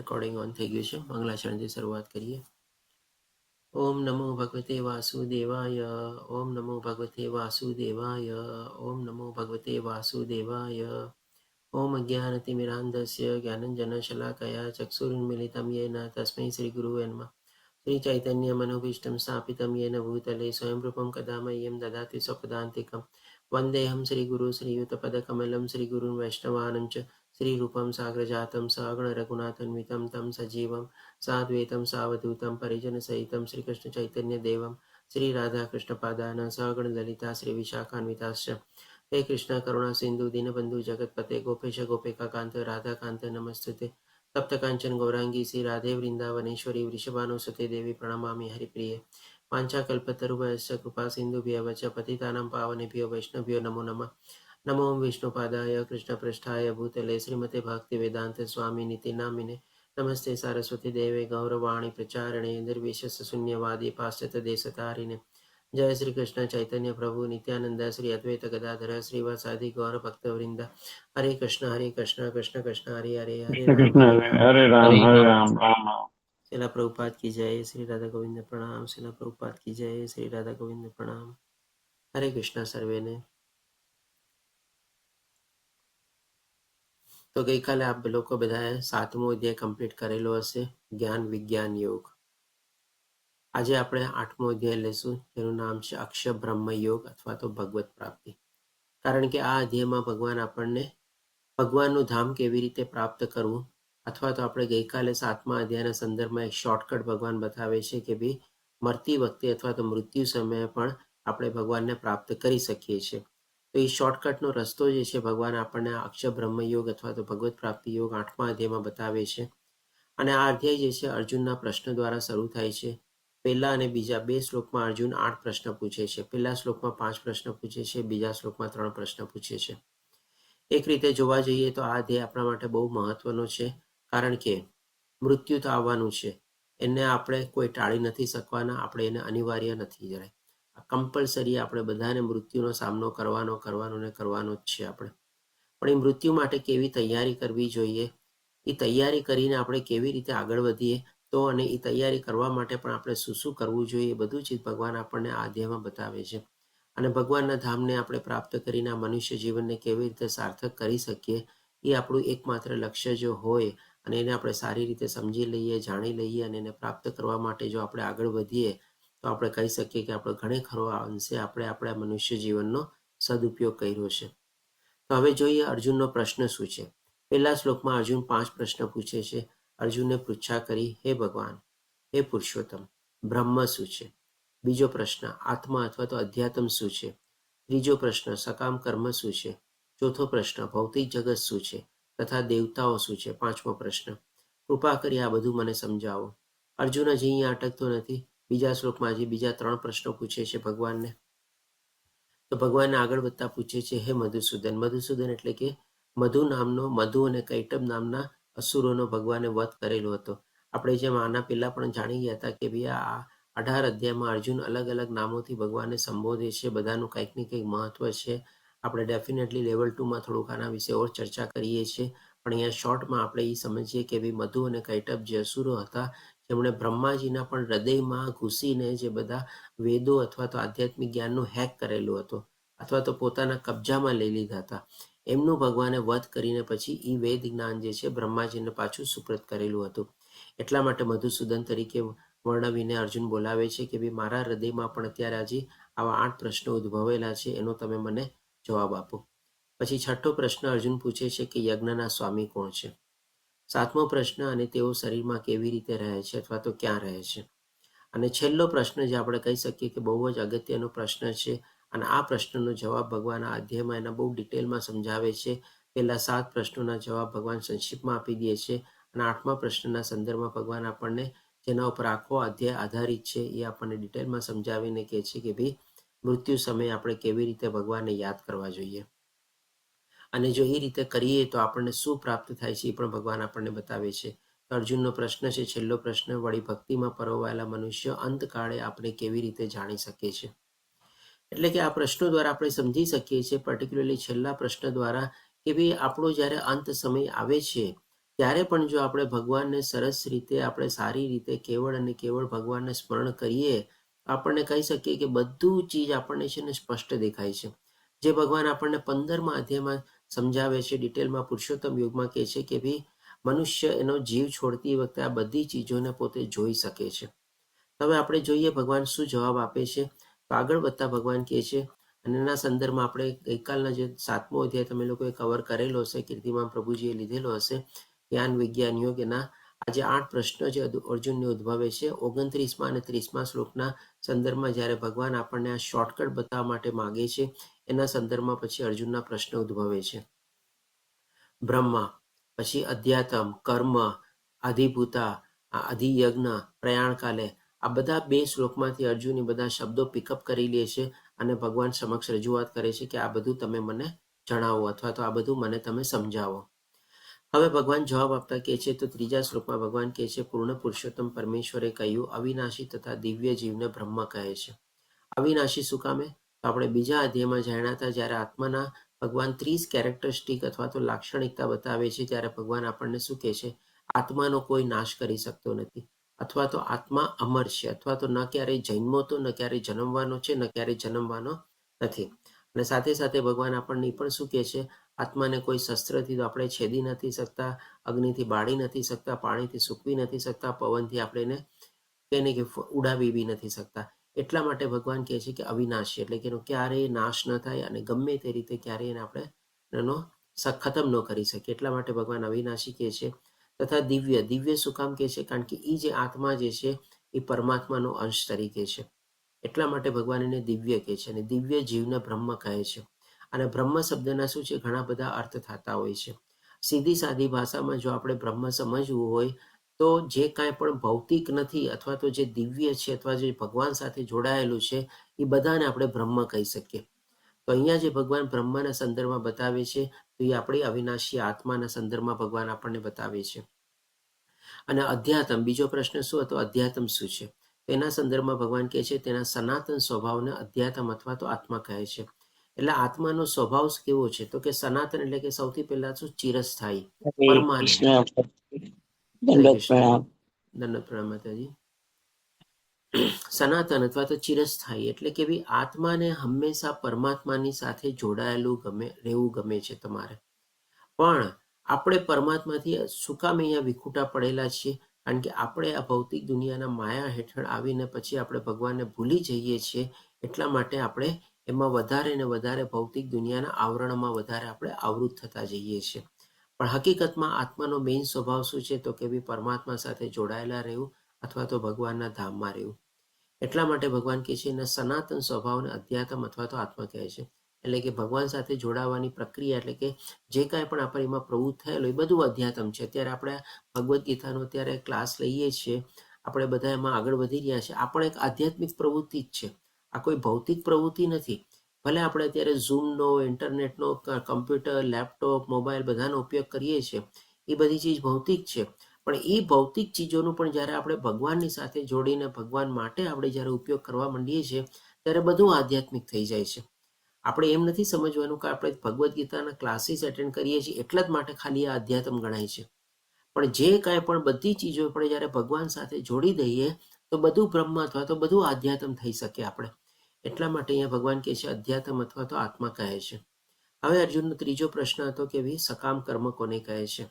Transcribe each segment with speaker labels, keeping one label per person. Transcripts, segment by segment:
Speaker 1: Recording on થઈ ગયું છે. મંગલાચરણથી શરૂઆત કરીએ. ઓમ નમો ભગવતે વાસુદેવાય. ઓમ નમો ભગવતે વાસુદેવાય. ઓમ નમો ભગવતે વાસુદેવાય. ઓમ અજ્ઞાનતિમિરાન્ધસ્ય જ્ઞાનંજનશલાકયા ચક્ષુરુન્મિલિतं येन તસ્मै શ્રીગુરુવે નમઃ. શ્રીચૈતન્યમનોભીષ્ટં સ્થાપિतं येन भूतले स्वयं रूपं कदा मह्यं ददाति स्वपदान्तिकं. वन्देऽहं श्रीगुरु श्रीयुतपदकमलं श्रीगुरुन् वैष्णवानं च श्रीरूपं साग्रजातं सगणरघुनाथान्वितं तं सजीवं साद्वैतं सावधूतं परिजनसहितं श्रीकृष्णचैतन्यदेवं श्रीराधाकृष्णपादान् सगणललिता श्रीविशाखान्विताश्च. हे कृष्ण करुणा सिंधु दीनबंधु जगतपते गोपेश गोपिका कांत राधा कांत नमस्तुते. तप्त कांचन गौरांगी श्री राधे वृंदावनेश्वरी वृषभानुसुते देवी प्रणमामि हरिप्रिये. वाञ्छाकल्पतरुभ्यश्च कृपा सिन्धुभ्यः च पतितानां पावनेभ्यो वैष्णवभ्यो नमो नमः. नमो विष्णुपादाय कृष्णपृष्ठाय भूतले श्रीमते भक्तिवेदांत स्वामिनिति नामिने. नमस्ते सरस्वती देवे गौरवाणी प्रचारिणे निर्विशेषशून्यवादी पाश्चात्यदेशतारिणे. जय श्री कृष्ण चैतन्य प्रभु नित्यानंद श्री अद्वैत गदाधर श्रीवासादि गौर भक्तवृंद. हरे कृष्ण कृष्ण कृष्ण हरे हरे हरे
Speaker 2: कृष्ण कृष्ण हरे राम हरे राम राम राम.
Speaker 1: शिला प्रभुपाद की जय. श्री राधा गोविंद प्रणाम. शिला प्रभुपाद की जय. श्री राधा गोविंद प्रणाम. हरे कृष्ण सर्वेने. તો ગઈકાલે આપ લોકો બધાએ 7મો અધ્યાય કમ્પ્લીટ કરેલો હશે, જ્ઞાન વિજ્ઞાન યોગ. આજે આપણે 8મો અધ્યાય લેશું, જેનું નામ છે અક્ષર બ્રહ્મ યોગ અથવા તો ભગવત પ્રાપ્તિ. કારણ કે આ અધ્યાયમાં ભગવાન આપણને ભગવાનનું ધામ કેવી રીતે પ્રાપ્ત કરવું, અથવા તો આપણે ગઈકાલે 7મા અધ્યાયના સંદર્ભમાં એક શોર્ટકટ ભગવાન બતાવે છે કે ભાઈ મરતી વખતે અથવા તો મૃત્યુ સમયે પણ આપણે ભગવાનને પ્રાપ્ત કરી શકીએ છીએ. તો એ શોર્ટકટનો રસ્તો જે છે ભગવાન આપણને અક્ષર બ્રહ્મ યોગ અથવા તો ભગવત પ્રાપ્તિ યોગ 8મા અધ્યાયમાં બતાવે છે. અને આ અધ્યાય જે છે અર્જુનના પ્રશ્ન દ્વારા શરૂ થાય છે. પહેલા અને બીજા 2 શ્લોકમાં અર્જુન 8 પ્રશ્ન પૂછે છે. પહેલા શ્લોકમાં 5 પ્રશ્ન પૂછે છે, બીજા શ્લોકમાં 3 પ્રશ્ન પૂછે છે. એક રીતે જોવા જઈએ તો આ અધ્યાય આપણા માટે બહુ મહત્વનો છે, કારણ કે મૃત્યુ તો આવવાનું છે, એને આપણે કોઈ ટાળી નથી શકવાના, આપણે એને અનિવાર્ય નથી. જરાય કમ્પલસરી આપણે બધાને મૃત્યુનો સામનો કરવાનો જ છે આપણે. પણ એ મૃત્યુ માટે કેવી તૈયારી કરવી જોઈએ, એ તૈયારી કરીને આપણે કેવી રીતે આગળ વધીએ, તો અને એ તૈયારી કરવા માટે પણ આપણે શું કરવું જોઈએ, એ બધું જ ભગવાન આપણને આ અધ્યાયમાં બતાવે છે. અને ભગવાનના ધામને આપણે પ્રાપ્ત કરીને આ મનુષ્ય જીવનને કેવી રીતે સાર્થક કરી શકીએ, એ આપણું એકમાત્ર લક્ષ્ય જો હોય અને એને આપણે સારી રીતે સમજી લઈએ, જાણી લઈએ અને એને પ્રાપ્ત કરવા માટે જો આપણે આગળ વધીએ, તો આપણે કહી શકીએ કે આપણે ઘણે ખરો અંશે આપણે આપણા મનુષ્ય જીવનનો સદુપયોગ કર્યો છે. તો હવે જોઈએ અર્જુનનો પ્રશ્ન શું છે. પહેલા શ્લોકમાં અર્જુન 5 પ્રશ્ન પૂછે છે. અર્જુનને પૃચ્છા કરી, હે ભગવાન, હે પુરુષોત્તમ, બ્રહ્મ શું છે? બીજો પ્રશ્ન, આત્મા અથવા તો અધ્યાત્મ શું છે? ત્રીજો પ્રશ્ન, સકામ કર્મ શું છે? ચોથો પ્રશ્ન, ભૌતિક જગત શું છે તથા દેવતાઓ શું છે? પાંચમો પ્રશ્ન, કૃપા કરી આ બધું મને સમજાવો. અર્જુન હજી અહીંયા અટકતો નથી. બીજા શ્લોકમાં હજી બીજા 3 પ્રશ્નો પૂછે છે ભગવાનને. તો ભગવાનને આગળ વધતા પૂછે છે, હે મધુસૂદન. મધુસૂદન એટલે કે મધુ નામનો, મધુ અને કૈટબ નામના અસુરોનો ભગવાને વધ કરેલો હતો. આપણે જેમ આના પહેલા પણ જાણી ગયા હતા કે ભાઈ આ 18 અધ્યાયમાં અર્જુન અલગ અલગ નામોથી ભગવાનને સંબોધે છે. બધાનું કંઈક ને કંઈક મહત્વ છે. આપણે ડેફિનેટલી લેવલ 2માં થોડુંક આના વિશે ઓર ચર્ચા કરીએ છીએ, પણ અહીંયા શોર્ટમાં આપણે એ સમજીએ કે ભાઈ મધુ અને કૈટબ જે અસુરો હતા, જેમણે બ્રહ્માજીના પણ હૃદયમાં ઘૂસીને જે બધા વેદો અથવા તો આધ્યાત્મિક જ્ઞાનનું હેક કરેલું હતું, અથવા તો પોતાના કબજામાં લઈ લીધા હતા, એમનું ભગવાને વધ કરીને પછી એ વેદ જ્ઞાન જે છે બ્રહ્માજીને પાછું સુપ્રત કરેલું હતું. એટલા માટે મધુસૂદન તરીકે વર્ણવીને અર્જુન બોલાવે છે કે ભાઈ મારા હૃદયમાં પણ અત્યારે હજી આવા 8 પ્રશ્નો ઉદ્ભવેલા છે, એનો તમે મને જવાબ આપો. પછી 6થો પ્રશ્ન અર્જુન પૂછે છે કે યજ્ઞના સ્વામી કોણ છે? 7મો પ્રશ્ન, અને તેઓ શરીરમાં કેવી રીતે રહે છે અથવા તો ક્યાં રહે છે? અને છેલ્લો પ્રશ્ન જે આપણે કહી શકીએ કે બહુ જ અગત્યનો પ્રશ્ન છે, અને આ પ્રશ્નનો જવાબ ભગવાન આ અધ્યાયમાં એના બહુ ડિટેલમાં સમજાવે છે. પહેલા 7 પ્રશ્નોના જવાબ ભગવાન સંક્ષિપ્તમાં આપી દે છે, અને 8મા પ્રશ્નના સંદર્ભમાં ભગવાન આપણને જેના ઉપર આખો અધ્યાય આધારિત છે એ આપણને ડિટેલમાં સમજાવીને કહે છે કે ભાઈ મૃત્યુ સમયે આપણે કેવી રીતે ભગવાનને યાદ કરવા જોઈએ, અને જો એ રીતે કરીએ તો આપણને શું પ્રાપ્ત થાય છે એ પણ ભગવાન આપણને બતાવે છે. અર્જુનનો પ્રશ્ન છે, છેલ્લો પ્રશ્ન, વળી ભક્તિમાં પરોવાયેલા મનુષ્ય અંતકાળે આપણે કેવી રીતે જાણી શકીએ છીએ? એટલે કે આ પ્રશ્નો દ્વારા આપણે સમજી શકીએ છીએ, પર્ટિક્યુલરલી છેલ્લા પ્રશ્ન દ્વારા, કે ભાઈ આપણો જ્યારે અંત સમય આવે છે ત્યારે પણ જો આપણે ભગવાનને સરસ રીતે આપણે સારી રીતે કેવળ અને કેવળ ભગવાનને સ્મરણ કરીએ, આપણને કહી શકીએ કે બધું ચીજ આપણને છે ને સ્પષ્ટ દેખાય છે. જે ભગવાન આપણને 15મા અધ્યાયમાં સમજાવે છે, ડિટેલમાં પુરુષોત્તમ યુગમાં કહે છે કે ભાઈ મનુષ્ય એનો જીવ છોડતી વખતે આ બધી ચીજોને પોતે જોઈ શકે છે. હવે આપણે જોઈએ ભગવાન શું જવાબ આપે છે. તો આગળ વધતા ભગવાન કહે છે, અને એના સંદર્ભમાં આપણે ગઈકાલના જે 7મો અધ્યાય તમે લોકોએ કવર કરેલો હશે, કીર્તિમાન પ્રભુજીએ લીધેલો હશે, જ્ઞાન વિજ્ઞાન યોગ, એના આજે 8 પ્રશ્નો જે અર્જુનને ઉદ્ભવે છે 29મા અને 30મા શ્લોકના સંદર્ભમાં જ્યારે ભગવાન આપણને આ શોર્ટકટ બતાવવા માટે માગે છે, એના સંદર્ભમાં પછી અર્જુનના પ્રશ્ન ઉદ્ભવે છે. બ્રહ્મા, પછી અધ્યાત્મ, કર્મ, અધિભૂતા, અધિયજ્ઞ, પ્રયાણકાલે, આ બધા 2 શ્લોકમાંથી અર્જુન એ બધા શબ્દો પિકઅપ કરી લે છે અને ભગવાન સમક્ષ રજૂઆત કરે છે કે આ બધું તમે મને જણાવો, અથવા તો આ બધું મને તમે સમજાવો. હવે ભગવાન જવાબ આપતા કહે છે, તો 3જા શ્લોકમાં ભગવાન કહે છે, પૂર્ણ પુરુષોત્તમ પરમેશ્વરે કહ્યું, અવિનાશી તથા દિવ્ય જીવને બ્રહ્મ કહે છે. અવિનાશી શું કામે? તો આપણે બીજા અધ્યાયમાં જાણ્યા હતા, જ્યારે આત્માના ભગવાન 30 કેરેક્ટરિસ્ટિક અથવા તો લાક્ષણિકતા બતાવે છે, ત્યારે ભગવાન આપણને શું કહે છે, આત્માનો કોઈ નાશ કરી શકતો નથી, અથવા તો આત્મા અમર છે, અથવા તો ન ક્યારેય જન્મો તો ન ક્યારેય જન્મવાનો છે, ન ક્યારેય જન્મવાનો નથી. અને સાથે સાથે ભગવાન આપણને પણ શું કહે છે, આત્માને કોઈ શસ્ત્રથી તો આપણે છેદી નથી શકતા, અગ્નિથી બાળી નથી શકતા, પાણીથી સૂકવી નથી શકતા, પવનથી આપણે એને કે ઉડાવી બી નથી શકતા. એટલા માટે ભગવાન કહે છે કે અવિનાશી, એટલે કે એનો ક્યારેય નાશ ન થાય અને ગમે તે રીતે ક્યારેય એને આપણે એનો ખતમ ન કરી શકીએ. એટલા માટે ભગવાન અવિનાશી કહે છે. તથા દિવ્ય, દિવ્ય શું કામ કહે છે? કારણ કે એ જે આત્મા જે છે એ પરમાત્માનો અંશ તરીકે છે. એટલા માટે ભગવાન એને દિવ્ય કહે છે, અને દિવ્ય જીવને બ્રહ્મ કહે છે. અને બ્રહ્મ શબ્દના શું છે, ઘણા બધા અર્થ થતા હોય છે. સીધી સાદી ભાષામાં જો આપણે બ્રહ્મ સમજવું હોય, તો જે કાંઈ પણ ભૌતિક નથી, અથવા તો જે દિવ્ય છે, અથવા જે ભગવાન સાથે જોડાયેલું છે, એ બધાને આપણે બ્રહ્મ કહી શકીએ. તો અહીંયા જે ભગવાન બ્રહ્મના સંદર્ભમાં બતાવે છે, તો એ આપણી અવિનાશી આત્માના સંદર્ભમાં ભગવાન આપણને બતાવે છે. અને અધ્યાત્મ, બીજો પ્રશ્ન શું હતો, અધ્યાત્મ શું છે? તેના સંદર્ભમાં ભગવાન કહે છે, તેના સનાતન સ્વભાવને અધ્યાત્મ અથવા તો આત્મા કહે છે. એટલે આત્માનો સ્વભાવ કેવો છે? તો કે સનાતન, એટલે કે સૌથી પહેલા શું, ચિરસ્થાયી,
Speaker 2: હરે
Speaker 1: પરમાનન્ટ.
Speaker 2: કૃષ્ણ.
Speaker 1: હરે
Speaker 2: દંડવત
Speaker 1: કૃષ્ણ.
Speaker 2: પ્રણામ.
Speaker 1: દંડવત પ્રણામ માતાજી. સનાતન અથવા તો ચિરસ્થાયી, એટલે કે ભાઈ આત્માને હંમેશા પરમાત્માની સાથે જોડાયેલું રહેવું ગમે છે તમારે. પણ આપણે પરમાત્માથી શું કામ અહીંયા વિખૂટા પડેલા છીએ? કારણ કે આપણે આ ભૌતિક દુનિયાના માયા હેઠળ આવીને પછી આપણે ભગવાનને ભૂલી જઈએ છીએ. એટલા માટે આપણે એમાં વધારે ને વધારે ભૌતિક દુનિયાના આવરણમાં વધારે આપણે આવૃત થતા જઈએ છીએ. પણ હકીકતમાં આત્માનો મેઇન સ્વભાવ શું છે? તો કે ભાઈ પરમાત્મા સાથે જોડાયેલા રહેવું, અથવા તો ભગવાનના ધામમાં રહેવું. એટલા માટે ભગવાન કહે છે, એના સનાતન સ્વભાવને અધ્યાત્મ અથવા તો આત્મા કહે છે. એટલે કે ભગવાન સાથે જોડાવાની પ્રક્રિયા, એટલે કે જે કાંઈ પણ આપણે એમાં પ્રવૃત્ત થયેલો એ બધું અધ્યાત્મ છે. અત્યારે આપણે ભગવદ્ ગીતાનો અત્યારે ક્લાસ લઈએ છીએ, આપણે બધા એમાં આગળ વધી રહ્યા છીએ. આ પણ એક આધ્યાત્મિક પ્રવૃત્તિ જ છે, આ કોઈ ભૌતિક પ્રવૃત્તિ નથી. ભલે આપણે અત્યારે ઝૂમનો, ઇન્ટરનેટનો, કમ્પ્યુટર, લેપટોપ, મોબાઈલ બધાનો ઉપયોગ કરીએ છીએ, એ બધી ચીજ ભૌતિક છે. પણ એ ભૌતિક ચીજોનું પણ જ્યારે આપણે ભગવાનની સાથે જોડીને ભગવાન માટે આપણે જ્યારે ઉપયોગ કરવા માંડીએ છીએ, ત્યારે બધું આધ્યાત્મિક થઈ જાય છે. આપણે એમ નથી સમજવાનું કે આપણે ભગવદ્ ગીતાના ક્લાસીસ એટેન્ડ કરીએ છીએ એટલા જ માટે ખાલી આ અધ્યાત્મ ગણાય છે. પણ જે કાંઈ પણ બધી ચીજો આપણે જ્યારે ભગવાન સાથે જોડી દઈએ, તો બધું બ્રહ્મ અથવા તો બધું આધ્યાત્મ થઈ શકે આપણે. એટલા માટે અહીંયા ભગવાન કહે છે અધ્યાત્મ અથવા તો આત્મા કહે છે. હવે અર્જુનનો ત્રીજો પ્રશ્ન હતો કે ભાઈ સકામ કર્મ કોને કહે છે?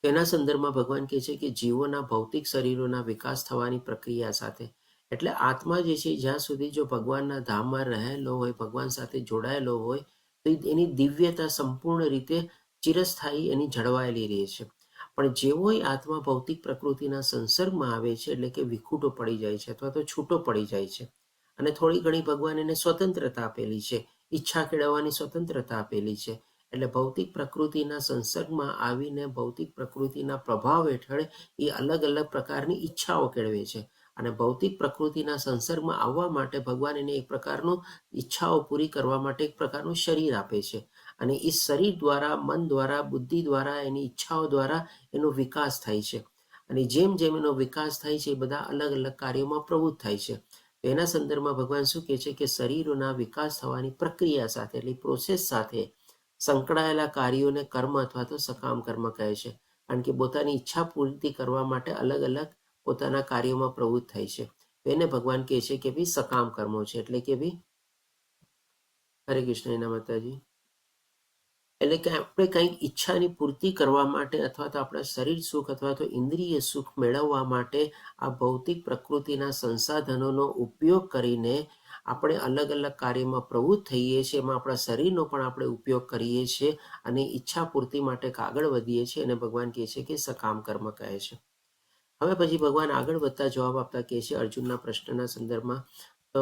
Speaker 1: તેના સંદર્ભમાં ભગવાન કહે છે કે જીવોના ભૌતિક શરીરોના વિકાસ થવાની પ્રક્રિયા સાથે, એટલે આત્મા જે છે જ્યાં સુધી જો ભગવાનના ધામમાં રહેલો હોય, ભગવાન સાથે જોડાયેલો હોય, તો એની દિવ્યતા સંપૂર્ણ રીતે ચિરસ્થાયી એની જળવાયેલી રહે છે. પણ જેવો આત્મા ભૌતિક પ્રકૃતિના સંસર્ગમાં આવે છે, એટલે કે વિખૂટો પડી જાય છે અથવા તો છૂટો પડી જાય છે, અને થોડી ઘણી ભગવાન એને સ્વતંત્રતા આપેલી છે, ઈચ્છા કેળવવાની સ્વતંત્રતા આપેલી છે. એટલે ભૌતિક પ્રકૃતિના સંસર્ગમાં આવીને ભૌતિક પ્રકૃતિના પ્રભાવ હેઠળ એ અલગ અલગ પ્રકારની ઈચ્છાઓ કેળવે છે. અને ભૌતિક પ્રકૃતિના સંસર્ગમાં આવવા માટે ભગવાન એને એક પ્રકારનું ઈચ્છાઓ પૂરી કરવા માટે એક પ્રકારનું શરીર આપે છે. અને એ શરીર દ્વારા, મન દ્વારા, બુદ્ધિ દ્વારા, એની ઈચ્છાઓ દ્વારા એનો વિકાસ થાય છે. અને જેમ જેમ એનો વિકાસ થાય છે, એ બધા અલગ અલગ કાર્યોમાં પ્રવૃત્ત થાય છે. એના સંદર્ભમાં ભગવાન શું કહે છે કે શરીરોના વિકાસ થવાની પ્રક્રિયા સાથે, એટલે પ્રોસેસ સાથે સંકળાયેલા કાર્યોને કર્મ અથવા તો સકામ કર્મ કહે છે. કારણ કે પોતાની ઈચ્છા પૂર્તિ કરવા માટે અલગ અલગ પોતાના કાર્યોમાં પ્રવૃત્ત થાય છે. એને ભગવાન કહે છે કે ભાઈ સકામ કર્મો છે. એટલે કે ભાઈ હરે કૃષ્ણ એના માતાજી, એટલે કે આપણે કંઈક ઈચ્છાની પૂર્તિ કરવા માટે અથવા તો આપણા શરીર સુખ અથવા તો ઇન્દ્રિય સુખ મેળવવા માટે આ ભૌતિક પ્રકૃતિના સંસાધનોનો ઉપયોગ કરીને આપણે અલગ અલગ કાર્યમાં પ્રવૃત્ત થઈએ છીએ. એમાં આપણા શરીરનો પણ આપણે ઉપયોગ કરીએ છીએ અને ઈચ્છા પૂર્તિ માટે આગળ વધીએ છીએ. અને ભગવાન કહે છે કે સકામ કર્મ કહે છે. હવે પછી ભગવાન આગળ વધતા જવાબ આપતા કહે છે અર્જુનના પ્રશ્નના સંદર્ભમાં, તો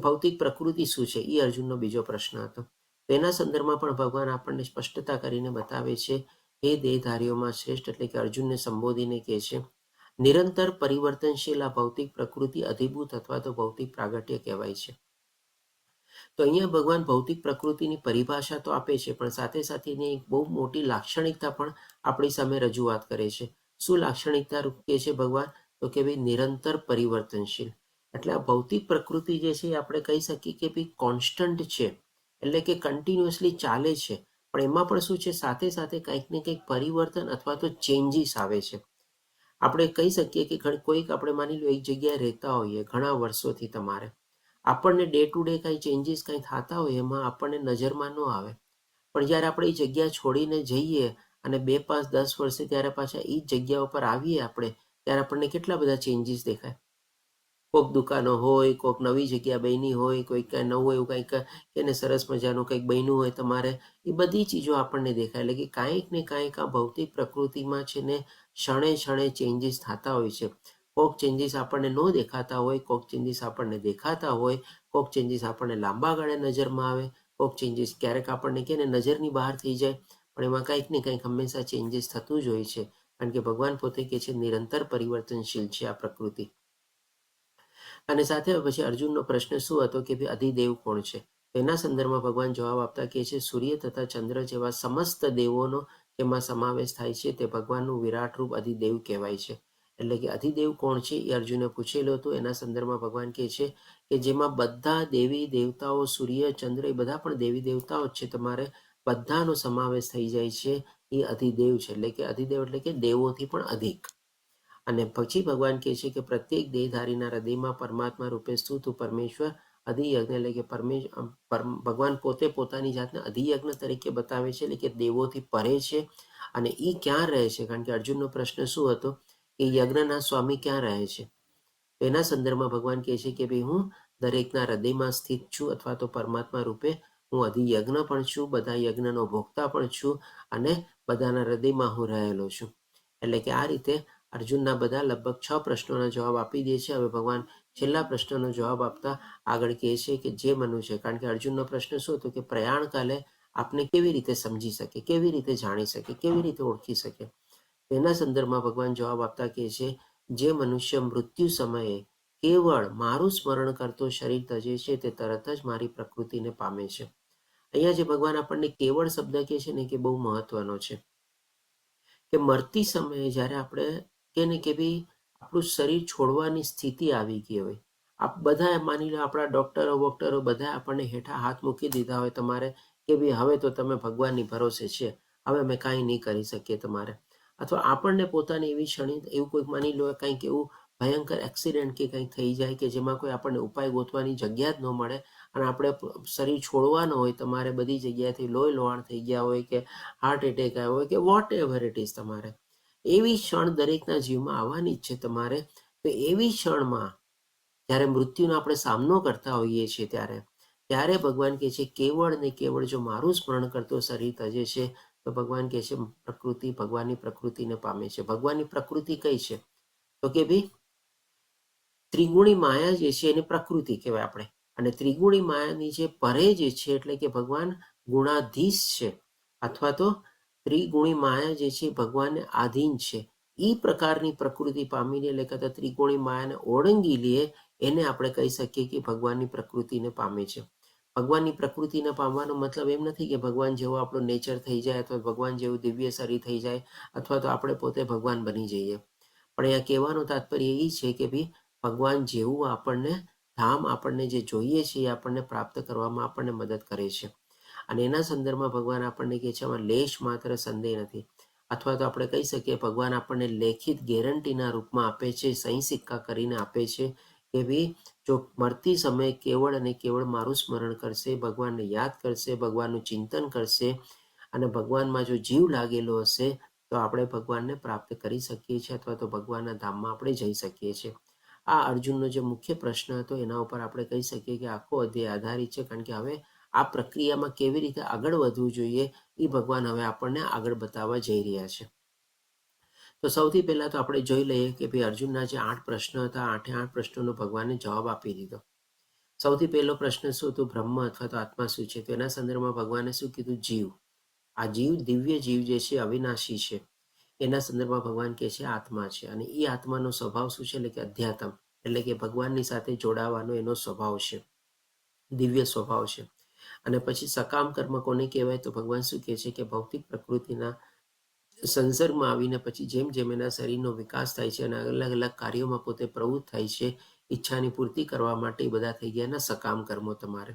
Speaker 1: ભૌતિક પ્રકૃતિ શું છે એ અર્જુનનો બીજો પ્રશ્ન હતો. તેના સંદર્ભમાં પણ ભગવાન આપણને સ્પષ્ટતા કરીને બતાવે છે. એ દેહધારીઓમાં શ્રેષ્ઠ એટલે કે અર્જુનને સંબોધીને કહે છે નિરંતર પરિવર્તનશીલ આ ભૌતિક પ્રકૃતિ અધિભૂત અથવા તો ભૌતિક પ્રાગટ્ય કહેવાય છે. તો અહીંયા ભગવાન ભૌતિક પ્રકૃતિની પરિભાષા તો આપે છે, પણ સાથે સાથે એની એક બહુ મોટી લાક્ષણિકતા પણ આપણી સામે રજૂઆત કરે છે. શું લાક્ષણિકતા કહે છે ભગવાન? તો કે ભાઈ નિરંતર પરિવર્તનશીલ. એટલે આ ભૌતિક પ્રકૃતિ જે છે એ આપણે કહી શકીએ કે ભાઈ કોન્સ્ટન્ટ છે, એટલે કે કન્ટિન્યુઅસલી ચાલે છે. પણ એમાં પણ શું છે, સાથે સાથે કંઈક ને કંઈક પરિવર્તન અથવા તો ચેન્જીસ આવે છે. આપણે કહી શકીએ કે કોઈક આપણે માની લો એક જગ્યાએ રહેતા હોઈએ ઘણા વર્ષોથી, તમારે આપણને ડે ટુ ડે કંઈ ચેન્જીસ કંઈ થતા હોય એમાં આપણને નજરમાં ન આવે. પણ જ્યારે આપણે એ જગ્યા છોડીને જઈએ અને 2, 5, 10 વર્ષે ત્યારે પાછા એ જ જગ્યા ઉપર આવીએ આપણે, ત્યારે આપણને કેટલા બધા ચેન્જીસ દેખાય. કોઈક દુકાનો હોય, કોઈક નવી જગ્યા બની હોય, કોઈક કાંઈ નવું એવું કંઈક એને સરસ મજાનું કંઈક બન્યું હોય તમારે, એ બધી ચીજો આપણને દેખાય. એટલે કે કાંઈક ને કાંઈક આ ભૌતિક પ્રકૃતિમાં છે ને ક્ષણે ક્ષણે ચેન્જીસ થતા હોય છે. કોઈક ચેન્જીસ આપણને ન દેખાતા હોય, કોઈક ચેન્જીસ આપણને દેખાતા હોય, કોઈક ચેન્જીસ આપણને લાંબા ગાળે નજરમાં આવે, કોઈક ચેન્જીસ ક્યારેક આપણને કે ને નજરની બહાર થઈ જાય. પણ એમાં કંઈક ને કંઈક હંમેશા ચેન્જીસ થતું જ હોય છે, કારણ કે ભગવાન પોતે કહે છે નિરંતર પરિવર્તનશીલ છે આ પ્રકૃતિ. અને સાથે પછી અર્જુનનો પ્રશ્ન શું હતો કે ભાઈ અધિદેવ કોણ છે? તેના સંદર્ભમાં ભગવાન જવાબ આપતા કહે છે સૂર્ય તથા ચંદ્ર જેવા સમસ્ત દેવોનો તેમાં સમાવેશ થાય છે. તે ભગવાનનું વિરાટ રૂપ અધિદેવ કહેવાય છે. એટલે કે અધિદેવ કોણ છે એ અર્જુને પૂછેલું હતું. એના સંદર્ભમાં ભગવાન કહે છે કે જેમાં બધા દેવી દેવતાઓ, સૂર્ય ચંદ્ર એ બધા પણ દેવી દેવતાઓ જ છે, તમારે બધાનો સમાવેશ થઈ જાય છે, એ અધિદેવ છે. એટલે કે અધિદેવ એટલે કે દેવોથી પણ અધિક. અને પછી ભગવાન કહે છે કે પ્રત્યેક દેહધારીના હૃદયમાં પરમાત્મા રૂપે સ્તુત પરમેશ્વર અધિયજ્ઞ એટલે કે ભગવાન પોતે પોતાની જાતને અધિયજ્ઞ તરીકે બતાવે છે, એટલે કે દેવોથી પરે છે. અને એ ક્યાં રહે છે? કારણ કે અર્જુનનો પ્રશ્ન શું હતો કે યજ્ઞના સ્વામી ક્યાં રહે છે? એના સંદર્ભમાં ભગવાન કહે છે કે ભાઈ હું દરેકના હૃદયમાં સ્થિત છું, અથવા તો પરમાત્મા રૂપે હું અધિયજ્ઞ પણ છું, બધા યજ્ઞનો ભોગતા પણ છું, અને બધાના હૃદયમાં હું રહેલો છું. એટલે કે આ રીતે અર્જુનના બધા લગભગ 6 પ્રશ્નોના જવાબ આપી દે છે. હવે ભગવાન છેલ્લા પ્રશ્નનો જવાબ આપતા આગળ કહે છે કે જે મનુષ્ય, કારણ કે અર્જુનનો પ્રશ્ન શું હતો કે પ્રયાણ કાલે આપને કેવી રીતે સમજી શકે, કેવી રીતે જાણી શકે, કેવી રીતે ઓળખી શકે. તેના સંદર્ભમાં ભગવાન જવાબ આપતા કહે છે જે મનુષ્ય મૃત્યુ સમયે કેવળ મારું સ્મરણ કરતો શરીર તજે છે તે તરત જ મારી પ્રકૃતિને પામે છે. અહીંયા જે ભગવાન આપણને કેવળ શબ્દ કહે છે ને કે બહુ મહત્વનો છે, કે મરતી સમયે જ્યારે આપણે કે ને કે ભાઈ આપણું શરીર છોડવાની સ્થિતિ આવી ગઈ હોય, આપ બધા માની લો આપણા ડૉક્ટરો બધા આપણને હેઠા હાથ મૂકી દીધા હોય તમારે કે ભાઈ હવે તો તમે ભગવાનની ભરોસે છે, હવે અમે કાંઈ નહીં કરી શકીએ તમારે. અથવા આપણને પોતાની એવી ક્ષણિક એવું કોઈક માની લો કંઈક એવું ભયંકર એક્સિડન્ટ કે કંઈક થઈ જાય કે જેમાં કોઈ આપણને ઉપાય ગોતવાની જગ્યા જ ન મળે, અને આપણે શરીર છોડવાનું હોય, તમારે બધી જગ્યાએથી લોહી લોહાણ થઈ ગયા હોય, કે હાર્ટ એટેક આવ્યો હોય, કે વોટ એવર ઇટ ઇઝ, તમારે એવી ક્ષણ દરેકના જીવમાં આવવાની જ છે તમારે. તો એવી ક્ષણમાં જ્યારે મૃત્યુનો આપણે સામનો કરતા હોઈએ છીએ ત્યારે ભગવાન કહે છે કેવળ ને કેવળ જો મારું સ્મરણ કરતો શરીર તજે છે તો ભગવાન કહે છે પ્રકૃતિ ભગવાનની પ્રકૃતિને પામે છે. ભગવાનની પ્રકૃતિ કઈ છે? તો કે ભાઈ ત્રિગુણી માયા જે છે એને પ્રકૃતિ કહેવાય આપણે. અને ત્રિગુણી માયાની જે પરે જે છે એટલે કે ભગવાન ગુણાધીશ છે, અથવા તો ત્રિગુણી માયા જે છે ભગવાનને આધીન છે. એ પ્રકારની પ્રકૃતિ પામીને એટલે કે ત્રિગુણી માયાને ઓળંગી લે એને આપણે કહી શકીએ કે ભગવાનની પ્રકૃતિને પામે છે. ભગવાનની પ્રકૃતિને પામવાનો મતલબ એમ નથી કે ભગવાન જેવો આપણો નેચર થઈ જાય, અથવા ભગવાન જેવું દિવ્ય શરીર થઈ જાય, અથવા તો આપણે પોતે ભગવાન બની જઈએ. પણ અહીંયા કહેવાનું તાત્પર્ય એ છે કે ભાઈ ભગવાન જેવું આપણને ધામ આપણને જે જોઈએ છે એ આપણને પ્રાપ્ત કરવામાં આપણને મદદ કરે છે. અને એના સંદર્ભમાં ભગવાન આપણને કહે છે આમાં લેશ માત્ર સંદેહ નથી. અથવા તો આપણે કહી શકીએ ભગવાન આપણને લેખિત ગેરંટીના રૂપમાં આપે છે, સહી સિક્કા કરીને આપે છે કે ભાઈ જો મરતી સમયે કેવળ અને કેવળ મારું સ્મરણ કરશે, ભગવાનને યાદ કરશે, ભગવાનનું ચિંતન કરશે અને ભગવાનમાં જો જીવ લાગેલો હશે તો આપણે ભગવાનને પ્રાપ્ત કરી શકીએ છીએ અથવા તો ભગવાનના ધામમાં આપણે જઈ શકીએ છીએ. આ અર્જુનનો જે મુખ્ય પ્રશ્ન હતો એના ઉપર આપણે કહી શકીએ કે આખો અધ્યાય આધારિત છે, કારણ કે હવે આ પ્રક્રિયામાં કેવી રીતે આગળ વધવું જોઈએ એ ભગવાન હવે આપણને આગળ બતાવવા જઈ રહ્યા છે. તો સૌથી પહેલા તો આપણે જોઈ લઈએ કે ભાઈ અર્જુનના જે 8 પ્રશ્નો હતા, 8 પ્રશ્નોનો ભગવાને જવાબ આપી દીધો. સૌથી પહેલો પ્રશ્ન શું હતો? બ્રહ્મ અથવા તો આત્મા શું છે? તો એના સંદર્ભમાં ભગવાને શું કીધું? જીવ. આ જીવ દિવ્ય જીવ જે છે, અવિનાશી છે, એના સંદર્ભમાં ભગવાન કહે છે આત્મા છે. અને એ આત્માનો સ્વભાવ શું છે? એટલે કે અધ્યાત્મ, એટલે કે ભગવાનની સાથે જોડાવાનો એનો સ્વભાવ છે, દિવ્ય સ્વભાવ છે. અને પછી સકામ કર્મ કોને કહેવાય? તો ભગવાન શું કહે છે કે ભૌતિક પ્રકૃતિના સંસર્ગમાં આવીને પછી જેમ જેમ એના શરીરનો વિકાસ થાય છે અને અલગ અલગ કાર્યોમાં પોતે પ્રવૃત્ત થાય છે, ઈચ્છાની પૂર્તિ કરવા માટે, એ બધા થઈ ગયા એના સકામ કર્મો તમારે.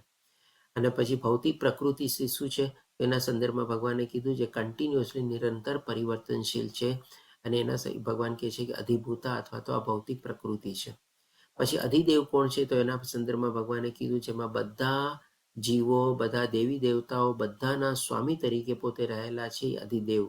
Speaker 1: અને પછી ભૌતિક પ્રકૃતિ શું છે? એના સંદર્ભમાં ભગવાને કીધું જે કન્ટિન્યુઅસલી નિરંતર પરિવર્તનશીલ છે, અને એના ભગવાન કહે છે કે અધિભૂતા અથવા તો આ ભૌતિક પ્રકૃતિ છે. પછી અધિદેવ કોણ છે? તો એના સંદર્ભમાં ભગવાને કીધું જેમાં બધા જીવો, બધા દેવી દેવતાઓ બધાના સ્વામી તરીકે પોતે રહેલા છે, અધિદેવ.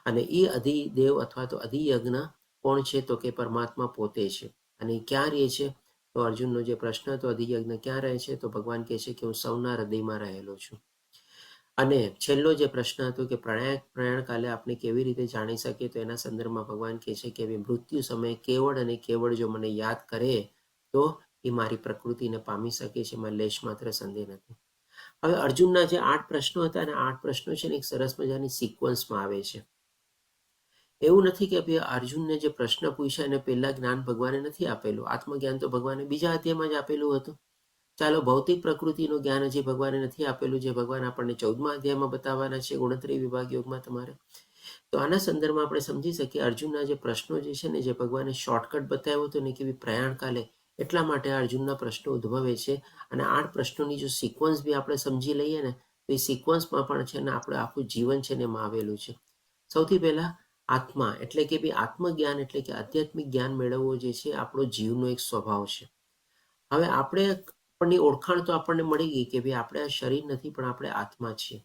Speaker 1: અને એ અધિદેવ અથવા તો અધિયજ્ઞ કોણ છે? તો કે પરમાત્મા પોતે છે. અને એ ક્યાં રહે છે? તો અર્જુનનો જે પ્રશ્ન હતો અધિયજ્ઞ ક્યાં રહે છે? તો ભગવાન કહે છે કે હું સૌના હૃદયમાં રહેલો છું. અને છેલ્લો જે પ્રશ્ન હતો કે પ્રયાણ કાલે આપણે કેવી રીતે જાણી શકીએ? તો એના સંદર્ભમાં ભગવાન કહે છે કે મૃત્યુ સમયે કેવળ અને કેવળ જો મને યાદ કરે તો એ મારી પ્રકૃતિને પામી શકે છે, એમાં લેશ માત્ર સંદેહ નથી. હવે અર્જુનના જે 8 પ્રશ્નો હતા અને 8 પ્રશ્નો છે ને એક સરસ મજાની સિક્વન્સમાં આવે છે. એવું નથી કે ભાઈ અર્જુનને જે પ્રશ્ન પૂછ્યા એને પહેલા જ્ઞાન ભગવાને નથી આપેલું. આત્મજ્ઞાન તો ભગવાને બીજા અધ્યાયમાં જ આપેલું હતું. ચાલો ભૌતિક પ્રકૃતિનું જ્ઞાન હજી ભગવાને નથી આપેલું, જે ભગવાન આપણને 14મા અધ્યાયમાં બતાવવાના છે, 69 વિભાગ યોગમાં તમારે. તો આના સંદર્ભમાં આપણે સમજી શકીએ અર્જુનના જે પ્રશ્નો જે છે ને, જે ભગવાને શોર્ટકટ બતાવ્યો હતો ને કે પ્રયાણ કાલે, એટલા માટે અર્જુનના પ્રશ્નો ઉદ્ભવે છે. અને 8 પ્રશ્નોની જો સિક્વન્સ બી આપણે સમજી લઈએ ને તો એ સિક્વન્સમાં પણ છે ને આપણે આખું જીવન છે ને એમાં આવેલું છે. સૌથી પહેલા આત્મા એટલે કે ભાઈ આત્મજ્ઞાન એટલે કે આધ્યાત્મિક જ્ઞાન મેળવવો જે છે આપણો જીવનો એક સ્વભાવ છે. હવે આપણની ઓળખાણ તો આપણને મળી ગઈ કે ભાઈ આપણે આ શરીર નથી પણ આપણે આત્મા છીએ.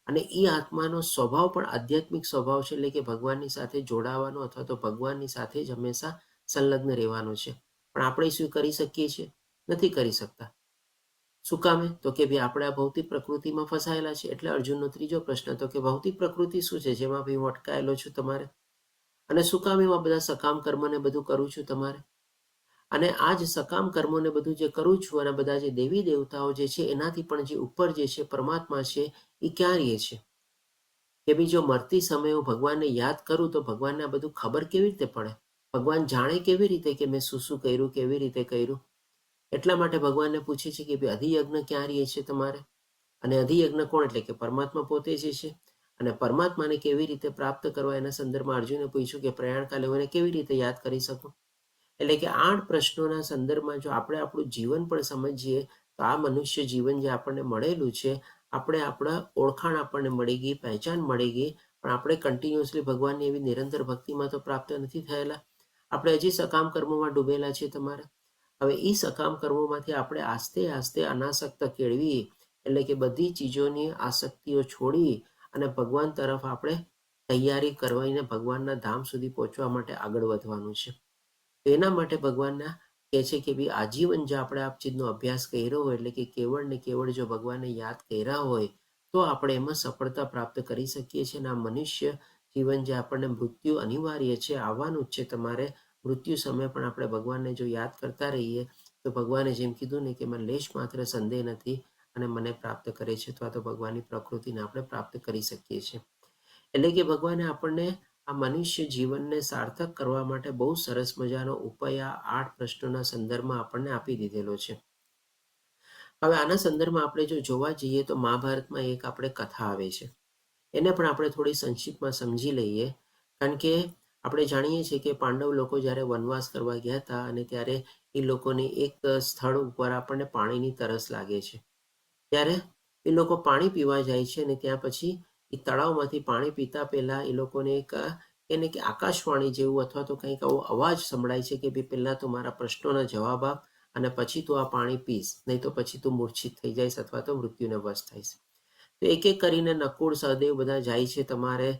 Speaker 1: અને એ આત્માનો સ્વભાવ પણ આધ્યાત્મિક સ્વભાવ છે, એટલે કે ભગવાનની સાથે જોડાવાનો અથવા તો ભગવાનની સાથે જ હંમેશા સંલગ્ન રહેવાનો છે. પણ આપણે શું કરી શકીએ છીએ? નથી કરી શકતા. શું કામે? તો કે ભાઈ આપણે આ ભૌતિક પ્રકૃતિમાં ફસાયેલા છે. એટલે અર્જુનનો ત્રીજો પ્રશ્ન હતો કે ભૌતિક પ્રકૃતિ શું છે જેમાં ભાઈ હું અટકાયેલો છું તમારે? અને શું કામ એમાં બધા સકામ કર્મને બધું કરું છું તમારે? અને આ જ સકામ કર્મોને બધું જે કરું છું અને બધા જે દેવી દેવતાઓ જે છે એનાથી પણ જે ઉપર જે છે પરમાત્મા છે, એ ક્યાં રહે છે? કે ભાઈ જો મરતી સમયે હું ભગવાનને યાદ કરું તો ભગવાનને આ બધું ખબર કેવી રીતે પડે? ભગવાન જાણે કેવી રીતે કે મેં શું કર્યું, કેવી રીતે કર્યું? એટલા માટે ભગવાનને પૂછે છે કે ભાઈ અધિયજ્ઞ ક્યાં રહે છે તમારે? અને અધિયજ્ઞ કોણ? એટલે કે પરમાત્મા પોતે જે છે. અને પરમાત્માને કેવી રીતે પ્રાપ્ત કરવા એના સંદર્ભમાં અર્જુને પૂછ્યું કે પ્રયાણ કાલે હું એને કેવી રીતે યાદ કરી શકું? એટલે કે 8 પ્રશ્નોના સંદર્ભમાં જો આપણે આપણું જીવન પણ સમજીએ તો આ મનુષ્ય જીવન જે આપણને મળેલું છે, આપણે આપણા ઓળખાણ આપણને મળી ગઈ, પહેચાન મળી ગઈ, પણ આપણે કન્ટિન્યુઅસલી ભગવાનની એવી નિરંતર ભક્તિમાં તો પ્રાપ્ત નથી થયેલા. આપણે હજી સકામ કર્મોમાં ડૂબેલા છે તમારે. હવે એ સકામ કર્મોમાંથી આપણે આસ્તે આસ્તે અનાસક્ત કેળવી, એટલે કે બધી ચીજોની આસક્તિઓ છોડી અને ભગવાન તરફ આપણે તૈયારી કરવાને ભગવાનના ધામ સુધી પહોંચવા માટે આગળ વધવાનું છે. તો એના માટે ભગવાનના કહે છે કે ભાઈ આજીવન જો આપણે આ ચીજનો અભ્યાસ કર્યો હોય, એટલે કે કેવળ ને કેવળ જો ભગવાનને યાદ કર્યા હોય તો આપણે એમાં સફળતા પ્રાપ્ત કરી શકીએ છીએ. અને આ મનુષ્ય જીવન જે આપણને મૃત્યુ અનિવાર્ય છે, આવવાનું જ છે તમારે. મૃત્યુ સમયે પણ આપણે ભગવાનને જો યાદ કરતા રહીએ તો ભગવાને જેમ કીધું ને કે મને લેશ માત્ર સંદેહ નથી અને મને પ્રાપ્ત કરે છે, અથવા તો ભગવાનની પ્રકૃતિને આપણે પ્રાપ્ત કરી શકીએ છીએ. એટલે કે ભગવાને આપણને આ મનુષ્ય જીવનને સાર્થક કરવા માટે બહુ સરસ મજાનો ઉપાય આ 8 પ્રશ્નોના સંદર્ભમાં આપણને આપી દીધેલો છે. હવે આના સંદર્ભમાં આપણે જો જોવા જઈએ તો મહાભારતમાં એક આપણે કથા આવે છે, એને પણ આપણે થોડી સંક્ષિપ્તમાં સમજી લઈએ. કારણ કે આપણે જાણીએ છીએ કે પાંડવ લોકો જ્યારે વનવાસ કરવા ગયા હતા અને ત્યારે એ લોકોને એક સ્થળ ઉપર આપણને પાણીની તરસ લાગે છે. ત્યારે એ લોકો પાણી પીવા જાય છે અને ત્યાં પછી એ તળાવમાંથી પાણી પીતા પહેલા એ લોકોને એક એને કે આકાશવાણી જેવું અથવા તો કંઈક આવો અવાજ સંભળાય છે કે ભાઈ પહેલા તો મારા પ્રશ્નોના જવાબ આપ અને પછી તું આ પાણી પીશ, નહીં તો પછી તું મૂર્છિત થઈ જઈશ અથવા તો મૃત્યુને વશ થઈશ. તો એક એક કરીને નકુળ, સહદેવ બધા જાય છે તમારે,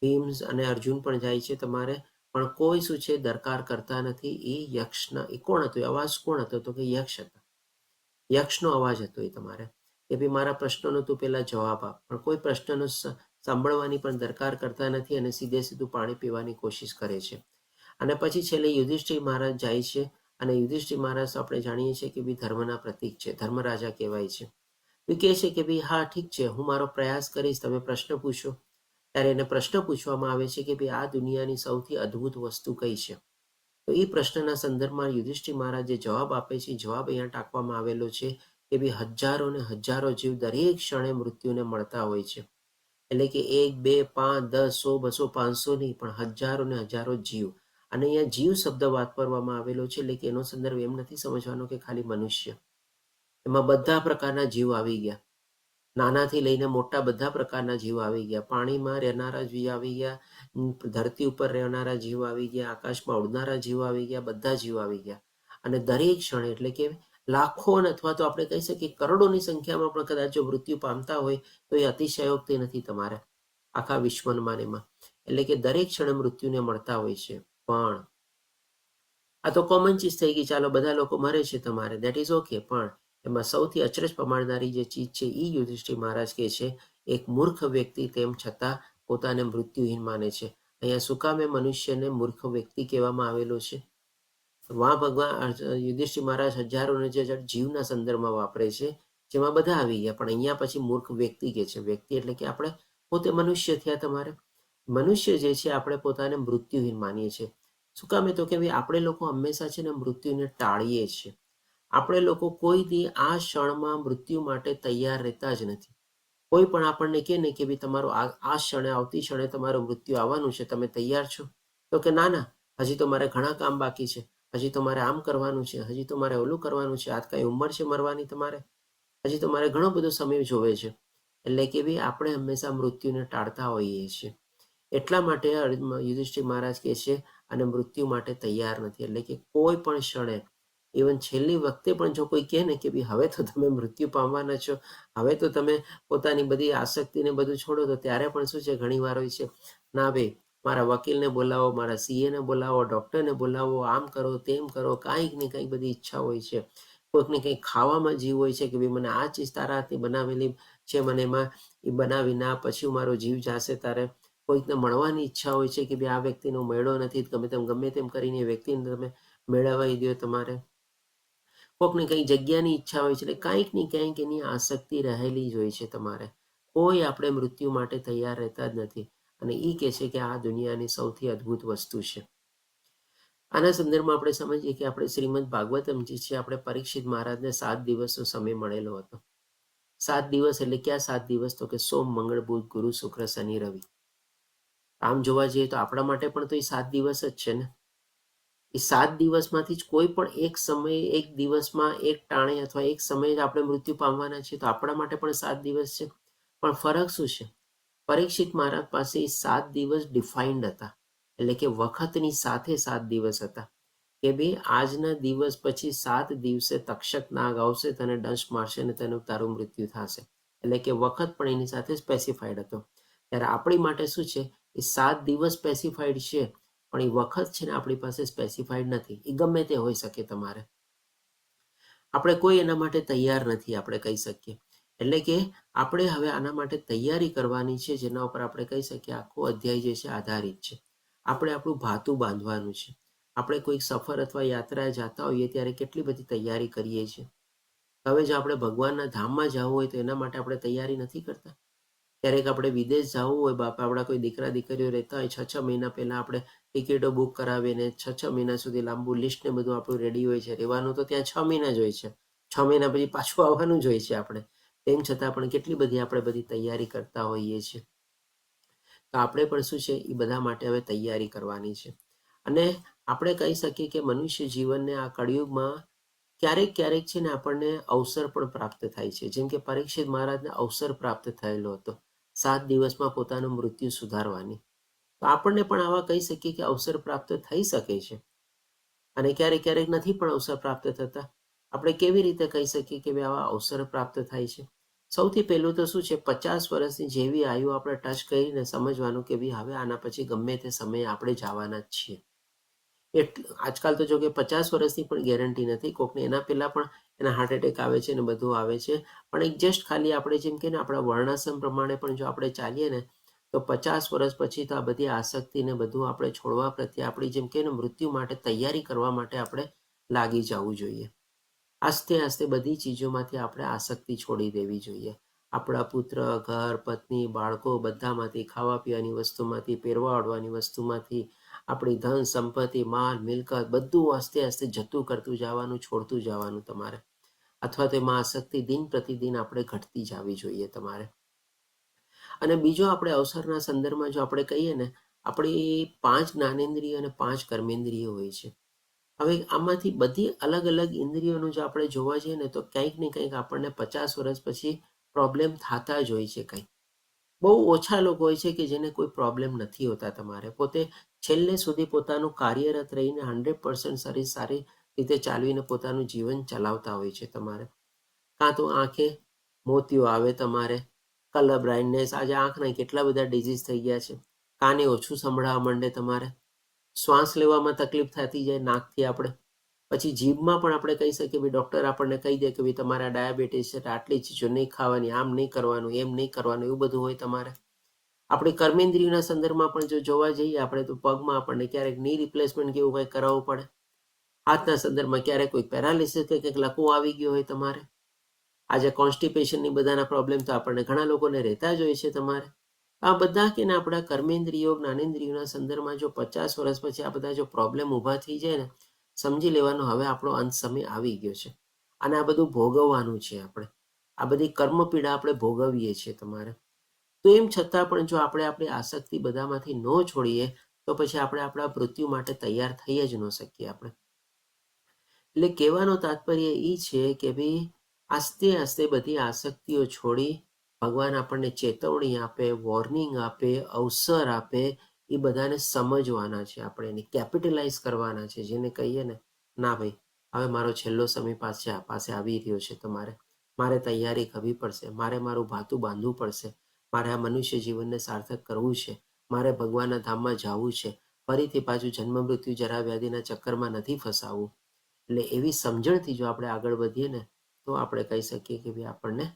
Speaker 1: ભીમ અને અર્જુન પણ જાય છે તમારે, પણ કોઈ શું છે દરકાર કરતા નથી. એ યક્ષના એ કોણ હતો? એ અવાજ કોણ હતો? તો કે યક્ષ હતા. યક્ષનો અવાજ હતો એ તમારે કે ભાઈ મારા પ્રશ્નનો તું પહેલા જવાબ આપ, પણ કોઈ પ્રશ્નનો સાંભળવાની પણ દરકાર કરતા નથી અને સીધે સીધું પાણી પીવાની કોશિશ કરે છે. અને પછી છેલ્લે યુધિષ્ઠિર મહારાજ જાય છે અને યુધિષ્ઠિર મહારાજ આપણે જાણીએ છીએ કે ભાઈ ધર્મના પ્રતીક છે, ધર્મરાજા કહેવાય છે. એ કહે છે કે ભાઈ હા ઠીક છે, હું મારો પ્રયાસ કરીશ, તમે પ્રશ્ન પૂછો. ત્યારે એને પ્રશ્ન પૂછવામાં આવે છે કે ભાઈ આ દુનિયાની સૌથી અદ્ભુત વસ્તુ કઈ છે? તો એ પ્રશ્નના સંદર્ભમાં યુધિષ્ઠિર મહારાજ જે જવાબ આપે છે, જવાબ અહીંયા ટાંકવામાં આવેલો છે કે ભાઈ હજારો ને હજારો જીવ દરેક ક્ષણે મૃત્યુને મળતા હોય છે. એટલે કે 1, 2, 5, 10, 100, 200, 500 નહીં, પણ હજારો ને હજારો જીવ. અને અહીંયા જીવ શબ્દ વાપરવામાં આવેલો છે, એટલે કે એનો સંદર્ભ એમ નથી સમજવાનો કે ખાલી મનુષ્ય. એમાં બધા પ્રકારના જીવ આવી ગયા, નાનાથી લઈને મોટા બધા પ્રકારના જીવ આવી ગયા. પાણીમાં રહેનારા જીવ આવી ગયા, ધરતી ઉપર રહેનારા જીવ આવી ગયા, આકાશમાં ઉડનારા જીવ આવી ગયા, બધા જીવ આવી ગયા. અને દરેક ક્ષણે એટલે કે લાખો અથવા તો આપણે કહી શકીએ કરોડોની સંખ્યામાં પણ કદાચ જો મૃત્યુ પામતા હોય તો એ અતિશયોક્તિ નથી તમારે આખા વિશ્વમાં એમાં. એટલે કે દરેક ક્ષણે મૃત્યુને મળતા હોય છે. પણ આ તો કોમન ચીજ થઈ ગઈ, ચાલો બધા લોકો મરે છે તમારે, દેટ ઇઝ ઓકે. પણ એમાં સૌથી અચરજ પ્રમાણનારી જે ચીજ છે એ યુધિષ્ઠિર મહારાજ કહે છે એક મૂર્ખ વ્યક્તિ તેમ છતાં પોતાને મૃત્યુહીન માને છે. અહીંયા શું કામે મનુષ્યને મૂર્ખ વ્યક્તિ કહેવામાં આવેલો છે? વાં ભગવાન યુધિષ્ઠિર મહારાજ હજારોને જે જીવના સંદર્ભમાં વાપરે છે, જેમાં બધા આવી ગયા, પણ અહીંયા પછી મૂર્ખ વ્યક્તિ કહે છે. વ્યક્તિ એટલે કે આપણે પોતે મનુષ્ય થયા તમારે. મનુષ્ય જે છે આપણે પોતાને મૃત્યુહીન માનીએ છીએ. શું કામે? તો કે ભાઈ આપણે લોકો હંમેશા છે ને મૃત્યુને ટાળીએ છીએ. આપણે લોકો કોઈ દી આ ક્ષણમાં મૃત્યુ માટે તૈયાર રહેતા જ નથી. કોઈ પણ આપણને કહે ને કે ભાઈ તમારું આ ક્ષણે આવતી ક્ષણે તમારું મૃત્યુ આવવાનું છે, તમે તૈયાર છો? તો કે ના ના, હજી તો મારે ઘણા કામ બાકી છે, હજી તો મારે આમ કરવાનું છે, હજી તો મારે ઓલું કરવાનું છે, આજ કઈ ઉંમર છે મરવાની તમારે, હજી તો મારે ઘણો બધો સમય જોવે છે. એટલે કે ભાઈ આપણે હંમેશા મૃત્યુને ટાળતા હોઈએ છીએ. એટલા માટે યુધિષ્ઠિર મહારાજ કહે છે અને મૃત્યુ માટે તૈયાર નથી. એટલે કે કોઈ પણ ક્ષણે, ઇવન છેલ્લી વખતે પણ જો કોઈ કહે ને કે ભાઈ હવે તો તમે મૃત્યુ પામવાના છો, હવે તો તમે પોતાની બધી આસક્તિને બધું છોડો, તો ત્યારે પણ શું છે ઘણી વાર હોય છે ના ભાઈ મારા વકીલને બોલાવો, મારા સીએને બોલાવો, ડૉક્ટરને બોલાવો, આમ કરો તેમ કરો, કાંઈક ને કંઈક બધી ઈચ્છા હોય છે. કોઈકને કંઈક ખાવામાં જીવ હોય છે કે ભાઈ મને આ ચીજ તારા હાથની બનાવેલી છે, મને એમાં એ બનાવી ના, પછી મારો જીવ જાશે તારે. કોઈકને મળવાની ઈચ્છા હોય છે કે ભાઈ આ વ્યક્તિનો મેળો નથી, ગમે તેમ કરીને એ વ્યક્તિને તમે મેળવાઈ દો તમારે. કોઈકને કંઈક જગ્યાની ઈચ્છા હોય છે, એટલે કાંઈક ને કંઈક એની આસક્તિ રહેલી જ હોય છે તમારે. કોઈ આપણે મૃત્યુ માટે તૈયાર રહેતા જ નથી. અને એ કહે છે કે આ દુનિયાની સૌથી અદ્ભુત વસ્તુ છે. આના સંદર્ભમાં આપણે સમજીએ કે આપણે શ્રીમદ ભાગવતમ જે છે આપણે પરીક્ષિત મહારાજને 7 દિવસનો સમય મળેલો હતો. 7 દિવસ એટલે ક્યાં 7 દિવસ? તો કે સોમ, મંગળ, બુધ, ગુરુ, શુક્ર, શનિ, રવિ. આમ જોવા જઈએ તો આપણા માટે પણ તો એ 7 દિવસ જ છે ને. એ 7 દિવસમાંથી જ કોઈ પણ એક સમયે, એક દિવસમાં, એક ટાણે અથવા એક સમયે આપણે મૃત્યુ પામવાના છીએ, તો આપણા માટે પણ 7 દિવસ છે. પણ ફરક શું છે? પરીક્ષિત મહારાજ પાસે 7 દિવસ ડિફાઇન્ડ હતા, એટલે કે વખતની સાથે 7 દિવસ હતા કે ભાઈ આજના દિવસ પછી 7 દિવસે તક્ષક નાગ આવશે, તને દંશ મારશે અને તારું મૃત્યુ થશે. એટલે કે વખત પણ એની સાથે સ્પેસિફાઈડ હતો. ત્યારે આપણી માટે શું છે, એ 7 દિવસ સ્પેસિફાઈડ છે, પણ એ વખત છે ને આપણી પાસે સ્પેસિફાઈડ નથી. એ ગમે તે હોઈ શકે તમારે. આપણે કોઈ એના માટે તૈયાર નથી, આપણે કહી શકીએ. એટલે કે આપણે હવે આના માટે તૈયારી કરવાની છે, જેના ઉપર આપણે કહી શકીએ આખો અધ્યાય જે છે આધારિત છે. આપણે આપણું ભાતું બાંધવાનું છે. આપણે કોઈક સફર અથવા યાત્રાએ જતા હોઈએ ત્યારે કેટલી બધી તૈયારી કરીએ છીએ. હવે જો આપણે ભગવાનના ધામમાં જવું હોય તો એના માટે આપણે તૈયારી નથી કરતા. ક્યારેક આપણે વિદેશ જવું હોય, બાપા આપણા કોઈ દીકરા દીકરીઓ રહેતા હોય, 6 મહિના પહેલા આપણે ટિકિટો બુક કરાવીને 6 મહિના સુધી લાંબુ લિસ્ટ ને બધું આપણું રેડી હોય છે. રહેવાનું તો ત્યાં 6 મહિના જ હોય છે. 6 મહિના પછી પાછું આવવાનું જ હોય છે આપણે. તેમ છતાં પણ કેટલી બધી આપણે બધી તૈયારી કરતા હોઈએ છીએ. તો આપણે પણ શું છે એ બધા માટે હવે તૈયારી કરવાની છે. અને આપણે કહી શકીએ કે મનુષ્ય જીવનને આ કળિયુગમાં ક્યારેક ક્યારેક છે ને આપણને અવસર પણ પ્રાપ્ત થાય છે. જેમ કે પરીક્ષિત મહારાજને અવસર પ્રાપ્ત થયેલો હતો. 7 દિવસમાં પોતાનું મૃત્યુ સુધારવાની. તો આપણને પણ આવા કહી શકીએ કે અવસર પ્રાપ્ત થઈ શકે છે. અને ક્યારેક ક્યારેક નથી પણ અવસર પ્રાપ્ત થતા. આપણે કેવી રીતે કહી શકીએ કે ભાઈ આવા અવસર પ્રાપ્ત થાય છે? સૌથી પહેલું તો શું છે, 50 વર્ષની જેવી આયુ આપણે ટચ કરીને સમજવાનું કે ભાઈ હવે આના પછી ગમે તે સમયે આપણે જવાના જ છીએ. આજકાલ તો જો કે 50 વર્ષની પણ ગેરંટી નથી. કોકને એના પહેલા પણ એના હાર્ટ એટેક આવે છે ને બધું આવે છે. પણ એક જસ્ટ ખાલી આપણે જેમ કે ને આપણા વર્ણાશ્રમ પ્રમાણે પણ જો આપણે ચાલીએ ને તો 50 વર્ષ પછી તો આ બધી આસક્તિ ને બધું આપણે છોડવા પ્રત્યે આપણી જેમ કે મૃત્યુ માટે તૈયારી કરવા માટે આપણે લાગી જવું જોઈએ. આસ્તે આસ્તે બધી ચીજોમાંથી આપણે આસક્તિ છોડી દેવી જોઈએ. આપણા પુત્ર, ઘર, પત્ની, બાળકો બધામાંથી, ખાવા પીવાની વસ્તુમાંથી, પહેરવા ઓઢવાની વસ્તુમાંથી, આપણી ધન સંપત્તિ, માલ મિલકત બધું આસ્તે આસ્તે જતું કરતું જવાનું, છોડતું જવાનું તમારે. અથવા તો એમાં આસક્તિ દિન પ્રતિદિન આપણે ઘટતી જવી જોઈએ તમારે. અને બીજો આપણે અવસરના સંદર્ભમાં જો આપણે કહીએ ને, આપણી 5 જ્ઞાનેન્દ્રિય અને 5 કર્મેન્દ્રિય હોય છે. હવે આમાંથી બધી અલગ અલગ ઇન્દ્રિયોનું જો આપણે જોવા જઈએ ને તો કંઈક ને કંઈક આપણને 50 વર્ષ પછી પ્રોબ્લેમ થતા જ હોય છે. કંઈક બહુ ઓછા લોકો હોય છે કે જેને કોઈ પ્રોબ્લેમ નથી હોતા. તમારે પોતે છેલ્લે સુધી પોતાનું કાર્યરત રહીને 100% સારી રીતે ચાલવીને પોતાનું જીવન ચલાવતા હોય છે તમારે. કાં તો આંખે મોતિયો આવે તમારે, કલર બ્લાઇન્ડનેસ, આજે આંખના કેટલા બધા ડિઝીઝ થઈ ગયા છે. કાને ઓછું સંભળાવા માંડે તમારે, શ્વાસ લેવામાં તકલીફ થતી જાય નાકથી આપણે. પછી જીભમાં પણ આપણે કહી શકીએ ભાઈ ડૉક્ટર આપણને કહી દે કે ભાઈ તમારા ડાયાબિટીસ છે, આટલી ચીજો નહીં ખાવાની, આમ નહીં કરવાનું, એમ નહીં કરવાનું, એવું બધું હોય તમારે. આપણી કર્મેન્દ્રિયના સંદર્ભમાં પણ જો જોવા જઈએ આપણે તો પગમાં આપણને ક્યારેક ની રિપ્લેસમેન્ટ કેવું કંઈક કરાવવું પડે. હાથના સંદર્ભમાં ક્યારેક કોઈ પેરાલિસિસ કે કંઈક લકવો આવી ગયો હોય તમારે. આજે કોન્સ્ટિપેશનની બધાના પ્રોબ્લેમ તો આપણને ઘણા લોકોને રહેતા જ હોય છે તમારે. આ બધા કે આપણા કર્મેન્દ્રિયો, જ્ઞાનેન્દ્રિયોના સંદર્ભમાં જો 50 વર્ષ પછી આ બધા જો પ્રોબ્લેમ ઊભા થઈ જાય ને, સમજી લેવાનું હવે આપણો અંત સમય આવી ગયો છે. અને આ બધું ભોગવવાનું છે આપણે. આ બધી કર્મ પીડા આપણે ભોગવીએ છીએ તમારે. તો એમ છતાં પણ જો આપણે આપણી આસક્તિ બધામાંથી ન છોડીએ તો પછી આપણે આપણા મૃત્યુ માટે તૈયાર થઈ જ ન શકીએ આપણે. એટલે કહેવાનો તાત્પર્ય એ છે કે ભાઈ આસ્તે આસ્તે બધી આસક્તિઓ છોડી ભગવાન આપણને ચેતવણી આપે, વોર્નિંગ આપે, અવસર આપે, એ બધાને સમજવાના છે આપણે, એને કેપિટલાઇઝ કરવાના છે. જેને કહીએ ને, ના ભાઈ હવે મારો છેલ્લો સમય પાસે આવી રહ્યો છે તમારે. મારે તૈયારી કરવી પડશે, મારે મારું ભાતું બાંધવું પડશે, મારે આ મનુષ્ય જીવનને સાર્થક કરવું છે, મારે ભગવાનના ધામમાં જવું છે, ફરીથી પાછું જન્મ મૃત્યુ જરા વ્યાધિના ચક્કરમાં નથી ફસાવવું. એટલે એવી સમજણથી જો આપણે આગળ વધીએ ને તો આપણે કહી શકીએ કે ભાઈ આપણને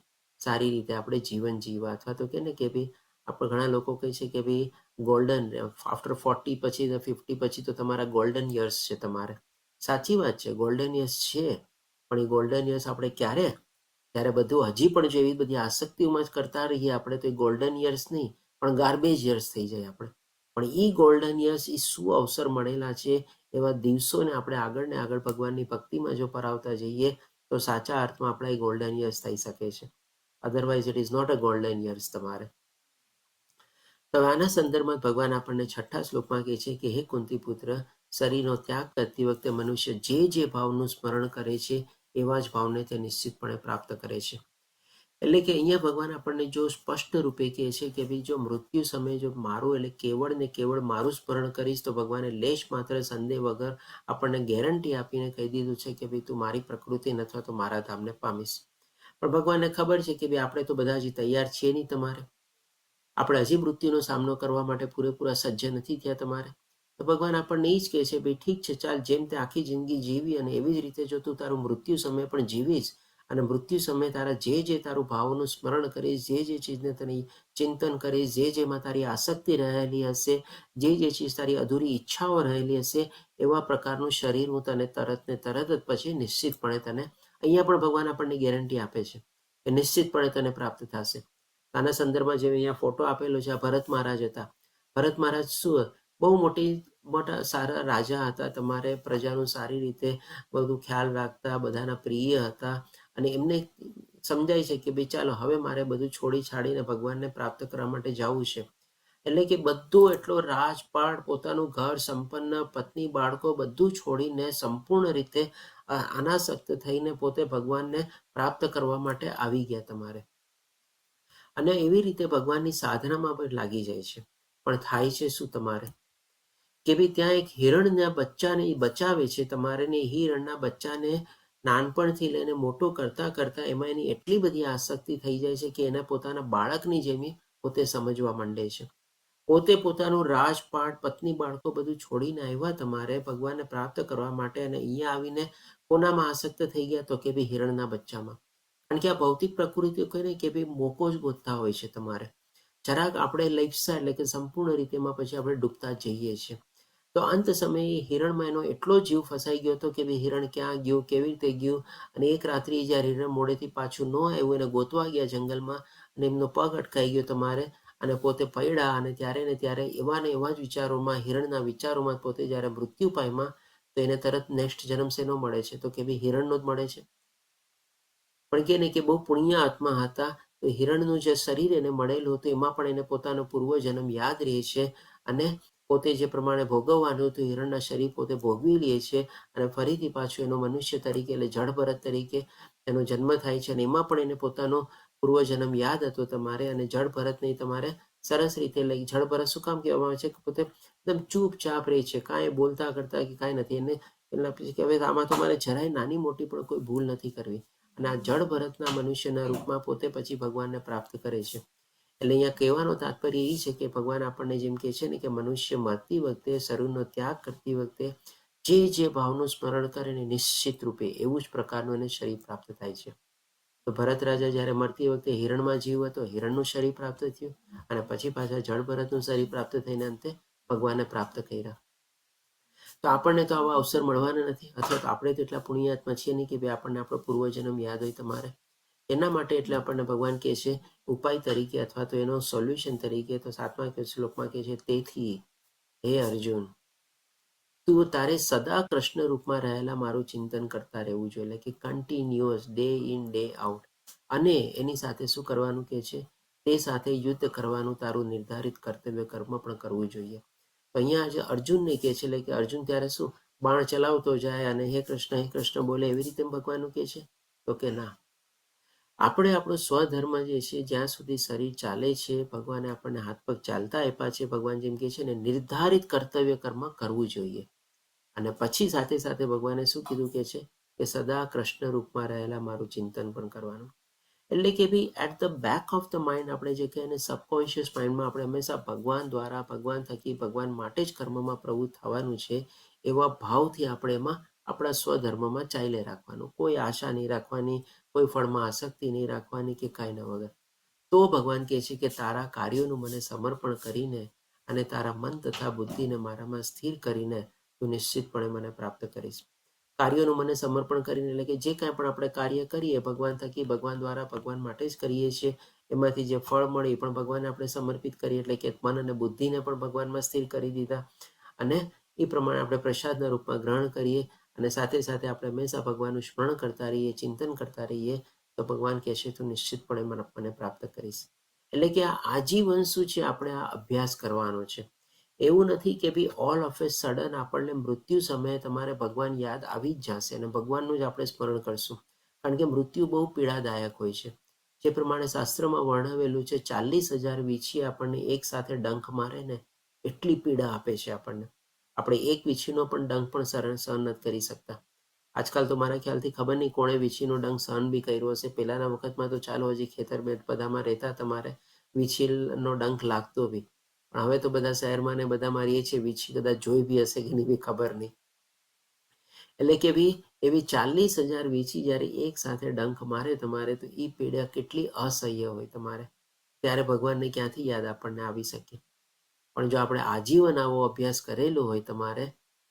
Speaker 1: સારી રીતે આપણે જીવન જીવવા. અથવા તો કે ને કે ભાઈ આપણે ઘણા લોકો કહે છે કે ભાઈ ગોલ્ડન આફ્ટર 40 પછી 50 પછી તો તમારા ગોલ્ડન યર્સ છે તમારે. સાચી વાત છે, ગોલ્ડન યર્સ છે. પણ એ ગોલ્ડન યર્સ આપણે ક્યારે, ત્યારે બધું હજી પણ જો એવી બધી આસક્તિઓમાં જ કરતા રહીએ આપણે તો એ ગોલ્ડન યર્સ નહીં પણ ગાર્બેજ યર્સ થઈ જાય આપણે. પણ એ ગોલ્ડન યર્સ એ શું અવસર મળેલા છે, એવા દિવસોને આપણે આગળ ને આગળ ભગવાનની ભક્તિમાં જો પરાવતા જઈએ તો સાચા અર્થમાં આપણા એ ગોલ્ડન યર્સ થઈ શકે છે. Otherwise it is not a golden years તમારે. તો આના સંદર્ભમાં ભગવાન આપણને 6ઠ્ઠા શ્લોકમાં કહે છે કે હે કુંતી પુત્ર, શરીરનો ત્યાગ કરતી વખતે મનુષ્ય જે ભાવનું સ્મરણ કરે છે એવા જ ભાવને તે નિશ્ચિતપણે પ્રાપ્ત કરે છે. એટલે કે અહીંયા ભગવાન આપણને જો સ્પષ્ટ રૂપે કહે છે કે ભાઈ જો મૃત્યુ સમયે જો મારું એટલે કેવળ ને કેવળ મારું સ્મરણ કરીશ તો ભગવાને લેશ માત્ર સંદેહ વગર આપણને ગેરંટી આપીને કહી દીધું છે કે ભાઈ તું મારી પ્રકૃતિ અથવા તો મારા ધામને પામીશ. પણ ભગવાનને ખબર છે કે ભાઈ આપણે તો બધા હજી તૈયાર છીએ નહીં તમારે. આપણે હજી મૃત્યુનો સામનો કરવા માટે પૂરેપૂરા સજ્જ નથી થયા તમારે. તો ભગવાન આપણને એ જ કહે છે ભાઈ ઠીક છે, ચાલ જેમ તે આખી જિંદગી જીવી અને એવી જ રીતે જો તું તારું મૃત્યુ સમય પણ જીવીશ અને મૃત્યુ સમયે તારા જે તારું ભાવનું સ્મરણ કરીશ, જે ચીજને તને ચિંતન કરીશ, જેમાં તારી આસક્તિ રહેલી હશે, જે ચીજ તારી અધૂરી ઈચ્છાઓ રહેલી હશે, એવા પ્રકારનું શરીર હું તને તરત જ પછી નિશ્ચિતપણે તને, અહીંયા પણ ભગવાન આપણને ગેરંટી આપે છે કે નિશ્ચિતપણે તને પ્રાપ્ત થશે. આના સંદર્ભમાં જે અહીંયા ફોટો આપેલો છે, આ ભરત મહારાજ હતા. ભરત મહારાજ શું બહુ મોટા સારા રાજા હતા તમારે, પ્રજાનું સારી રીતે બધું ખ્યાલ રાખતા, બધાના પ્રિય હતા. અને એમને સમજાય છે કે ભાઈ ચાલો હવે મારે બધું છોડી છાડીને ભગવાનને પ્રાપ્ત કરવા માટે જવું છે. એટલે કે બધું એટલો રાજપાટ, પોતાનું ઘર, સંપન્ન પત્ની, બાળકો બધું છોડીને સંપૂર્ણ રીતે અનાસક્ત થઈને પોતે ભગવાનને પ્રાપ્ત કરવા માટે આવી ગયા તમારે. અને એવી રીતે ભગવાનની સાધનામાં પણ લાગી જાય છે. પણ થાય છે શું તમારે કે ભાઈ ત્યાં એક હિરણના બચ્ચાને બચાવે છે તમારે, ને હિરણના બચ્ચાને નાનપણથી લઈને મોટો કરતા કરતા એમાં એની એટલી બધી આસક્તિ થઈ જાય છે કે એને પોતાના બાળકની જેમ પોતે સમજવા માંડે છે. પોતે પોતાનું રાજપાટ, પત્ની, બાળકો બધું છોડીને આવ્યા તમારે ભગવાનને પ્રાપ્ત કરવા માટે, અને અહીંયા આવીને કોનામાં આસક્ત થઈ ગયા? તો કે ભાઈ હિરણના બચ્ચામાં. કારણ કે આ ભૌતિક પ્રકૃતિ કહીને કે ભાઈ મોકો જ ગોતતા હોય છે તમારે. જરાક આપણે લઈપસા એટલે કે સંપૂર્ણ રીતેમાં પછી આપણે ડૂબતા જઈએ છીએ. તો અંત સમયે હિરણમાં એનો એટલો જીવ ફસાઈ ગયો હતો કે ભાઈ હિરણ ક્યાં ગયું, કેવી રીતે ગયું. અને એક રાત્રિ જ્યારે હિરણ મોડેથી પાછું ન આવ્યું, એને ગોતવા ગયા જંગલમાં, અને એમનો પગ અટકાઈ ગયો તમારે, અને પોતે પડ્યા, અને ત્યારે ને ત્યારે એવા ને એવા જ વિચારોમાં, હિરણના વિચારોમાં પોતે જ્યારે મૃત્યુ પામ્યા, તો એને તરત નેક્સ્ટ જન્મ શેનો મળે છે? તો કે ભાઈ હિરણનો જ મળે છે. પણ કે ને કે બહુ પુણ્ય આત્મા હતા, તો હિરણનું જે શરીર એને મળેલું હતું એમાં પણ એને પોતાનો પૂર્વજન્મ યાદ રહે છે, અને પોતે જે પ્રમાણે ભોગવવાનું હતું હિરણના શરીર પોતે ભોગવી લે છે, અને ફરીથી પાછું એનો મનુષ્ય તરીકે એટલે જળભરત તરીકે એનો જન્મ થાય છે. અને એમાં પણ એને પોતાનો પૂર્વજન્મ યાદ હતો તમારે, અને જળભરતને તમારે સરસ રીતે લઈ. જળભરત શું કામ કહેવામાં આવે છે? કે પોતે એકદમ ચૂપચાપ રહે છે, કાંઈ બોલતા કરતા કે કાંઈ નથી. એને એટલે પછી કે હવે આમાં તો મારે જરાય નાની મોટી પણ કોઈ ભૂલ નથી કરવી. અને આ જળભરતના મનુષ્યના રૂપમાં પોતે પછી ભગવાનને પ્રાપ્ત કરે છે. એટલે અહીંયા કહેવાનો તાત્પર્ય એ છે કે ભગવાન આપણને જેમ કહે છે ને કે મનુષ્ય મરતી વખતે, શરીરનો ત્યાગ કરતી વખતે જે ભાવનું સ્મરણ કરે ને નિશ્ચિત રૂપે એવું જ પ્રકારનું એને શરીર પ્રાપ્ત થાય છે. તો ભરત રાજા જ્યારે મરતી વખતે હિરણમાં જીવ હતો, હિરણનું શરીર પ્રાપ્ત થયું, અને પછી પાછા જળભરતનું શરીર પ્રાપ્ત થઈને અંતે ભગવાનને પ્રાપ્ત કર્યા. તો આપણને તો આવા અવસર મળવાના નથી, અથવા તો આપણે તો એટલા પુણ્યાત્મા છીએ નહીં કે ભાઈ આપણને આપણો પૂર્વજન્મ યાદ હોય તમારે. એના માટે એટલે આપણને ભગવાન કહે છે ઉપાય તરીકે, અથવા તો એનો સોલ્યુશન તરીકે, તો 7મા શ્લોકમાં કહે છે, તેથી હે અર્જુન, તું તારે સદા કૃષ્ણ રૂપમાં રહેલા મારું ચિંતન કરતા રહેવું જોઈએ, એટલે કે continuous, day in day out. અને એની સાથે શું કરવાનું કે છે? તે સાથે યુદ્ધ કરવાનું તારું નિર્ધારિત કર્તવ્ય કર્મ પણ કરવું જોઈએ. તો અહીંયા આજે અર્જુનને કહે છે, એટલે કે અર્જુન ત્યારે શું બાણ ચલાવતો જાય અને હે કૃષ્ણ બોલે એવી રીતે ભગવાનનું કહે છે? તો કે ના, આપણે આપણો સ્વધર્મ જે છે, જ્યાં સુધી શરીર ચાલે છે, ભગવાને આપણને હાથ પગ ચાલતા આપ્યા છે, ભગવાન જેમ કહે છે ને નિર્ધારિત કર્તવ્ય કર્મ કરવું જોઈએ. અને પછી સાથે સાથે ભગવાને શું કીધું કે છે કે સદા કૃષ્ણ રૂપમાં રહેલા મારું ચિંતન પણ કરવાનું. એટલે કે ભાઈ at the back of the mind આપણે જે કહીએ ને સબકોન્શિયસ માઇન્ડમાં આપણે હંમેશા ભગવાન દ્વારા, ભગવાન થકી, ભગવાન માટે જ કર્મમાં પ્રવૃત્ત થવાનું છે, એવા ભાવથી આપણે એમાં આપણા સ્વધર્મમાં ચાલ્યા રાખવાનું. કોઈ આશા નહીં રાખવાની, કોઈ ફળમાં આસક્તિ નહીં રાખવાની કે કાંઈ ન વગર. તો ભગવાન કહે છે કે તારા કાર્યોનું મને સમર્પણ કરીને અને તારા મન તથા બુદ્ધિને મારામાં સ્થિર કરીને તું નિશ્ચિતપણે મને પ્રાપ્ત કરીશ. કાર્યોનું મને સમર્પણ કરીને એટલે કે જે કાંઈ પણ આપણે કાર્ય કરીએ ભગવાન થકી, ભગવાન દ્વારા, ભગવાન માટે જ કરીએ છીએ. એમાંથી જે ફળ મળે એ પણ ભગવાનને આપણે સમર્પિત કરીએ, એટલે કે મન અને બુદ્ધિને પણ ભગવાનમાં સ્થિર કરી દીધા. અને એ પ્રમાણે આપણે પ્રસાદના રૂપમાં ગ્રહણ કરીએ, અને સાથે સાથે આપણે હંમેશા ભગવાનનું સ્મરણ કરતા રહીએ, ચિંતન કરતા રહીએ, તો ભગવાન કહેશે તું નિશ્ચિતપણે મને પ્રાપ્ત કરીશ. એટલે કે આ આજીવન શું છે? આપણે આ અભ્યાસ કરવાનો છે. એવું નથી કે ભાઈ ઓલ ઓફ એ સડન આપણને મૃત્યુ સમયે તમારે ભગવાન યાદ આવી જ જશે અને ભગવાનનું જ આપણે સ્મરણ કરશું. કારણ કે મૃત્યુ બહુ પીડાદાયક હોય છે. જે પ્રમાણે શાસ્ત્રમાં વર્ણવેલું છે, 40,000 વીછી આપણને એક સાથે ડંખ મારે ને એટલી પીડા આપે છે આપણને. આપણે એક વીછીનો પણ ડંખ પણ સહન નથી કરી શકતા. આજકાલ તો મારા ખ્યાલથી ખબર નહીં કોણે વીછીનો ડંખ સહન બી કર્યો હશે. પહેલાના વખતમાં તો ચાલો હજી ખેતર બધામાં રહેતા તમારે વીછીનો ડંખ લાગતો બી, પણ હવે તો બધા શહેરમાં ને બધા મારીએ છીએ, વીછી કદાચ જોઈ બી હશે કે નહીં બી ખબર નહીં. એટલે કે ભાઈ એવી 40,000 વીછી જ્યારે એક સાથે ડંખ મારે તમારે, તો એ પીડા કેટલી અસહ્ય હોય તમારે. ત્યારે ભગવાનને ક્યાંથી યાદ આપણને આવી શકે? પણ જો આપણે આજીવન આવો અભ્યાસ કરેલો હોય તમારે,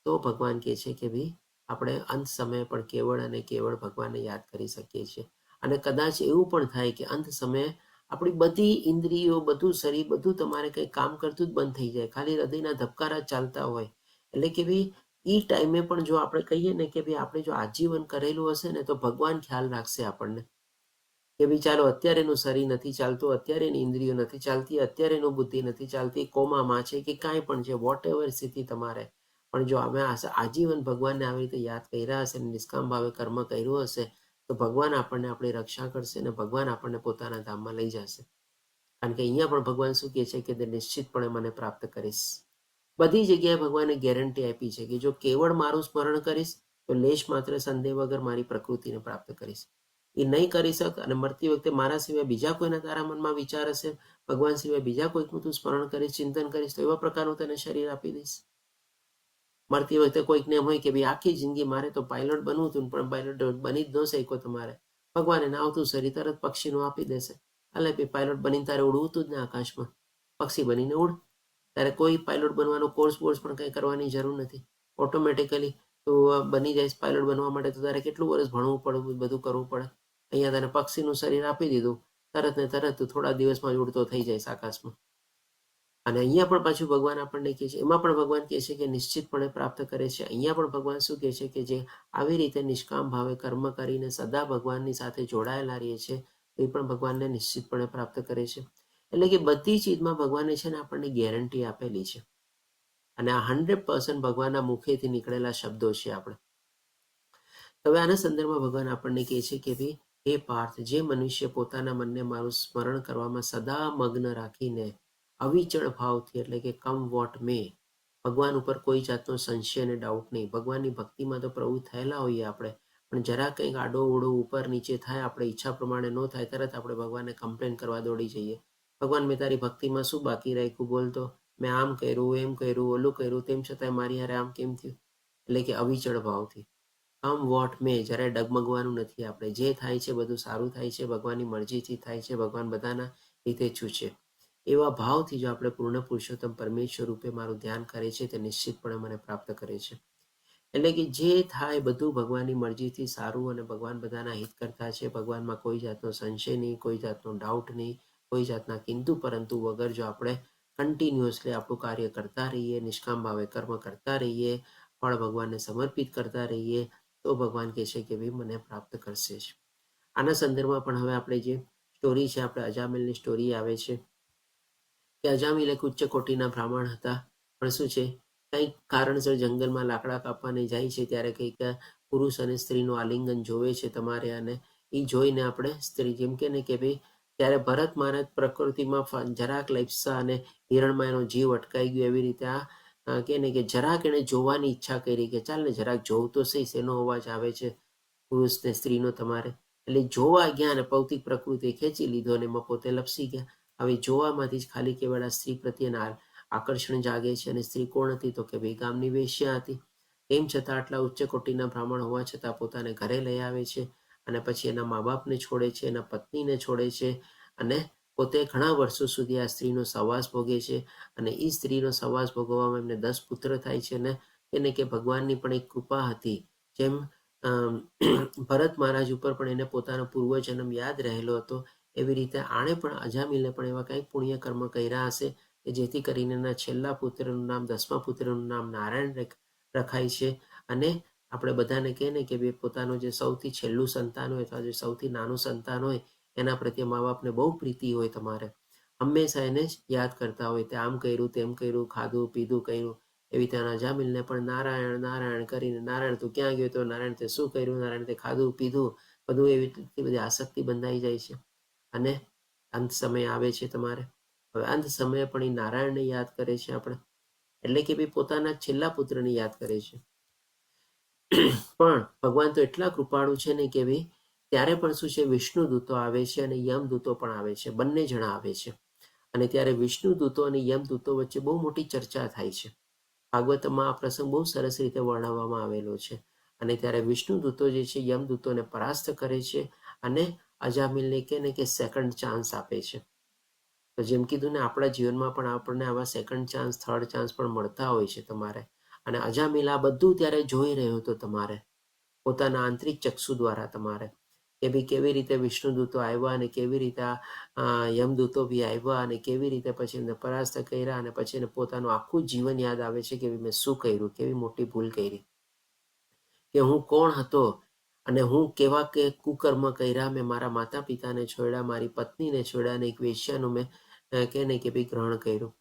Speaker 1: તો ભગવાન કહે છે કે ભાઈ આપણે અંત સમયે પણ કેવળ અને કેવળ ભગવાનને યાદ કરી શકીએ છીએ. અને કદાચ એવું પણ થાય કે અંત સમયે આપણી બધી ઇન્દ્રિયો, બધું શરીર, બધું તમારે કંઈ કામ કરતું જ બંધ થઈ જાય, ખાલી હૃદયના ધબકારા જ ચાલતા હોય. એટલે કે ભાઈ એ ટાઈમે પણ જો આપણે કહીએ ને કે ભાઈ આપણે જો આજીવન કરેલું હશે ને, તો ભગવાન ખ્યાલ રાખશે આપણને કે ભાઈ ચાલો અત્યારે એનું શરીર નથી ચાલતું, અત્યારે એની ઇન્દ્રિયો નથી ચાલતી, અત્યારે એનું બુદ્ધિ નથી ચાલતી, કોમામાં છે કે કાંઈ પણ છે, વોટ એવર સ્થિતિ તમારે, પણ જો અમે આજીવન ભગવાનને આવી રીતે યાદ કર્યા હશે, નિષ્કામ ભાવે કર્મ કર્યું હશે, તો ભગવાન આપણને આપણી રક્ષા કરશે અને ભગવાન આપણને પોતાના ધામમાં લઈ જશે. કારણ કે અહીંયા પણ ભગવાન શું કહે છે કે તે નિશ્ચિતપણે મને પ્રાપ્ત કરીશ. બધી જગ્યાએ ભગવાને ગેરંટી આપી છે કે જો કેવળ મારું સ્મરણ કરીશ તો લેશ માત્ર સંદેહ વગર મારી પ્રકૃતિને પ્રાપ્ત કરીશ. એ નહીં કરી શક અને મરતી વખતે મારા સિવાય બીજા કોઈના તારા મનમાં વિચાર હશે, ભગવાન સિવાય બીજા કોઈકનું તું સ્મરણ કરીશ, ચિંતન કરીશ, તો એવા પ્રકારનું તને શરીર આપી દઈશ. મરતી વખતે કોઈકને એમ હોય કે ભાઈ આખી જિંદગી મારે તો પાયલોટ બનવું હતું, પણ પાયલોટ બની જ ન શક્યો તમારે, ભગવાન એને આવતું શરીર તરત પક્ષીનું આપી દેશે. એટલે ભાઈ પાયલોટ બનીને તારે ઉડવું હતું જ ને આકાશમાં, પક્ષી બનીને ઉડ. ત્યારે કોઈ પાયલોટ બનવાનો કોર્સ પણ કંઈ કરવાની જરૂર નથી. ઓટોમેટિકલી તું બની જાય પાયલોટ બનવા માટે તો તારે કેટલું વર્ષ ભણવું પડે, બધું કરવું પડે. અહીંયા તને પક્ષીનું શરીર આપી દીધું, તરત ને તરત તું થોડા દિવસમાં જ ઉડતો થઈ જાય આકાશમાં. અને અહીંયા પણ પાછું ભગવાન આપણને કહે છે, એમાં પણ ભગવાન કહે છે કે નિશ્ચિતપણે પ્રાપ્ત કરે છે. અહીંયા પણ ભગવાન શું કહે છે કે જે આવી રીતે નિષ્કામ ભાવે કર્મ કરીને સદા ભગવાનની સાથે જોડાયેલા રહીએ છે, એ પણ ભગવાનને નિશ્ચિતપણે પ્રાપ્ત કરે છે. એટલે કે બધી ચીજમાં ભગવાને છે ને આપણને ગેરંટી આપેલી છે. અને આ 100% ભગવાનના મુખેથી નીકળેલા શબ્દો છે આપણે. હવે આના સંદર્ભમાં ભગવાન આપણને કહે છે કે ભાઈ હે પાર્થ, જે મનુષ્ય પોતાના મનને મારું સ્મરણ કરવામાં સદા મગ્ન રાખીને અવિચળ ભાવથી, એટલે કે કમ વોટ મે, ભગવાન ઉપર કોઈ જાતનો સંશય અને ડાઉટ નહીં. ભગવાનની ભક્તિમાં તો પ્રવૃત્ત થયેલા હોઈએ આપણે, પણ જરા કંઈક આડો ઓળો ઉપર નીચે થાય, આપણે ઈચ્છા પ્રમાણે ન થાય, તરત આપણે ભગવાનને કમ્પ્લેન કરવા દોડી જઈએ. ભગવાન, મેં તારી ભક્તિમાં શું બાકી રાખ્યું બોલતો, મેં આમ કર્યું, એમ કર્યું, ઓલું કર્યું, તેમ છતાંય મારી હારે આમ કેમ થયું? એટલે કે અવિચળ ભાવથી કમ વોટ મે, જરાય ડગમગવાનું નથી. આપણે જે થાય છે બધું સારું થાય છે, ભગવાનની મરજીથી થાય છે, ભગવાન બધાના હિતે છે. એવા ભાવથી જો આપણે પૂર્ણ પુરુષોત્તમ પરમેશ્વર રૂપે મારું ધ્યાન કરે છે, તે નિશ્ચિતપણે મને પ્રાપ્ત કરે છે. એટલે કે જે થાય બધું ભગવાનની મરજીથી સારું, અને ભગવાન બધાના હિત કરતા છે. ભગવાનમાં કોઈ જાતનો સંશય નહીં, કોઈ જાતનો ડાઉટ નહીં, કોઈ જાતના કિંતુ પરંતુ વગર જો આપણે કન્ટિન્યુઅસલી આપણું કાર્ય કરતા રહીએ, નિષ્કામ ભાવે કર્મ કરતા રહીએ, ફળ ભગવાનને સમર્પિત કરતા રહીએ, તો ભગવાન કહે છે કે ભાઈ મને પ્રાપ્ત કરશે જ. આના સંદર્ભમાં પણ હવે આપણે જે સ્ટોરી છે, આપણે અજામિલની સ્ટોરી આવે છે કે અજામિલ એક ઉચ્ચ કોટીના બ્રાહ્મણ હતા, પણ શું છે, કંઈક કારણસર જંગલમાં લાકડા કાપવાને જાય છે, ત્યારે કંઈક પુરુષ અને સ્ત્રીનું આલિંગન જોવે છે તમારે, અને એ જોઈને આપણે સ્ત્રી જેમ કે ને કે ભાઈ ત્યારે ભરત મહારાજ પ્રકૃતિમાં જરાક લપસા અને હિરણમાં એનો જીવ અટકાઈ ગયો, એવી રીતે આ કે ને કે જરાક એને જોવાની ઈચ્છા કરી કે ચાલ ને જરાક જોવું તો સહી શેનો અવાજ આવે છે પુરુષ ને સ્ત્રીનો તમારે. એટલે જોવા ગયા અને ભૌતિક પ્રકૃતિ ખેંચી લીધો અને એમાં પોતે લપસી ગયા. હવે જોવામાંથી જ ખાલી કેવળ આ સ્ત્રી પ્રત્યેના આકર્ષણ જાગે છે. અને સ્ત્રી કોણ હતી? તો કે ભાઈ ગામની વેશ્યા હતી. તેમ છતાં આટલા ઉચ્ચ કોટીના બ્રાહ્મણ હોવા છતાં પોતાને ઘરે લઈ આવે છે, અને પછી એના મા બાપને છોડે છે, એના પત્નીને છોડે છે, અને પોતે ઘણા વર્ષો સુધી આ સ્ત્રીનો સહવાસ ભોગે છે. અને એ સ્ત્રીનો સહવાસ ભોગવવામાં એમને 10 પુત્ર થાય છે. અને એને કે ભગવાનની પણ એક કૃપા હતી, જેમ ભરત મહારાજ ઉપર પણ એને પોતાનો પૂર્વજન્મ યાદ રહેલો હતો, એવી રીતે આણે પણ અજામિલને પણ એવા કંઈક પુણ્ય કર્મ કર્યા હશે કે જેથી કરીને એના છેલ્લા પુત્રનું નામ, 10મા પુત્રનું નામ નારાયણ રખાય છે. અને આપણે બધાને કહે ને કે ભાઈ પોતાનું જે સૌથી છેલ્લું સંતાન હોય, અથવા જે સૌથી નાનું સંતાન હોય, એના પ્રત્યે મા બાપને બહુ પ્રીતિ હોય તમારે, હંમેશા એને જ યાદ કરતા હોય, તે આમ કર્યું, તેમ કર્યું, ખાધું પીધું કર્યું. એવી રીતે અજામિલને પણ નારાયણ નારાયણ કરીને, નારાયણ તું ક્યાં ગયો તો, નારાયણ તે શું કર્યું, નારાયણ તે ખાધું પીધું, બધું એવી બધી આસક્તિ બંધાઈ જાય છે. અને અંત સમય આવે છે તમારે. હવે અંત સમયે પણ એ નારાયણને યાદ કરે છે આપણે, એટલે કે ભાઈ પોતાના છેલ્લા પુત્રને યાદ કરે છે. પણ ભગવાન તો એટલા કૃપાળુ છે ને કે ભાઈ ત્યારે પણ શું છે, વિષ્ણુ દૂતો આવે છે અને યમદૂતો પણ આવે છે, બંને જણા આવે છે. અને ત્યારે વિષ્ણુ દૂતો અને યમદૂતો વચ્ચે બહુ મોટી ચર્ચા થાય છે. ભાગવતમાં આ પ્રસંગ બહુ સરસ રીતે વર્ણવવામાં આવેલો છે. અને ત્યારે વિષ્ણુ દૂતો જે છે યમદૂતોને પરાસ્ત કરે છે, અને અજામિલને કે ને કે સેકન્ડ ચાન્સ આપે છે. તો જેમ કીધું ને, આપણા જીવનમાં પણ આપણને આવા સેકન્ડ ચાન્સ, થર્ડ ચાન્સ પણ મળતા હોય છે તમારે. અને અજામિલ આ બધું ત્યારે જોઈ રહ્યો હતો તમારે, પોતાના આંતરિક ચક્ષુ દ્વારા તમારે, કે ભાઈ કેવી રીતે વિષ્ણુદૂતો આવ્યા, અને કેવી રીતે યમદૂતો બી આવ્યા, અને કેવી રીતે પછી એમને પરાસ્ત કર્યા, અને પછી એને પોતાનું આખું જીવન યાદ આવે છે કે મેં શું કર્યું, કેવી મોટી ભૂલ કરી, કે હું કોણ હતો, અને હું કેવા કે કુકર્મ કર્યા, મેં મારા માતા પિતાને છોડ્યા, મારી પત્નીને છોડ્યા, અને એક વેશ્યાનું મેં કે ને કે ભાઈ ગ્રહણ કર્યું.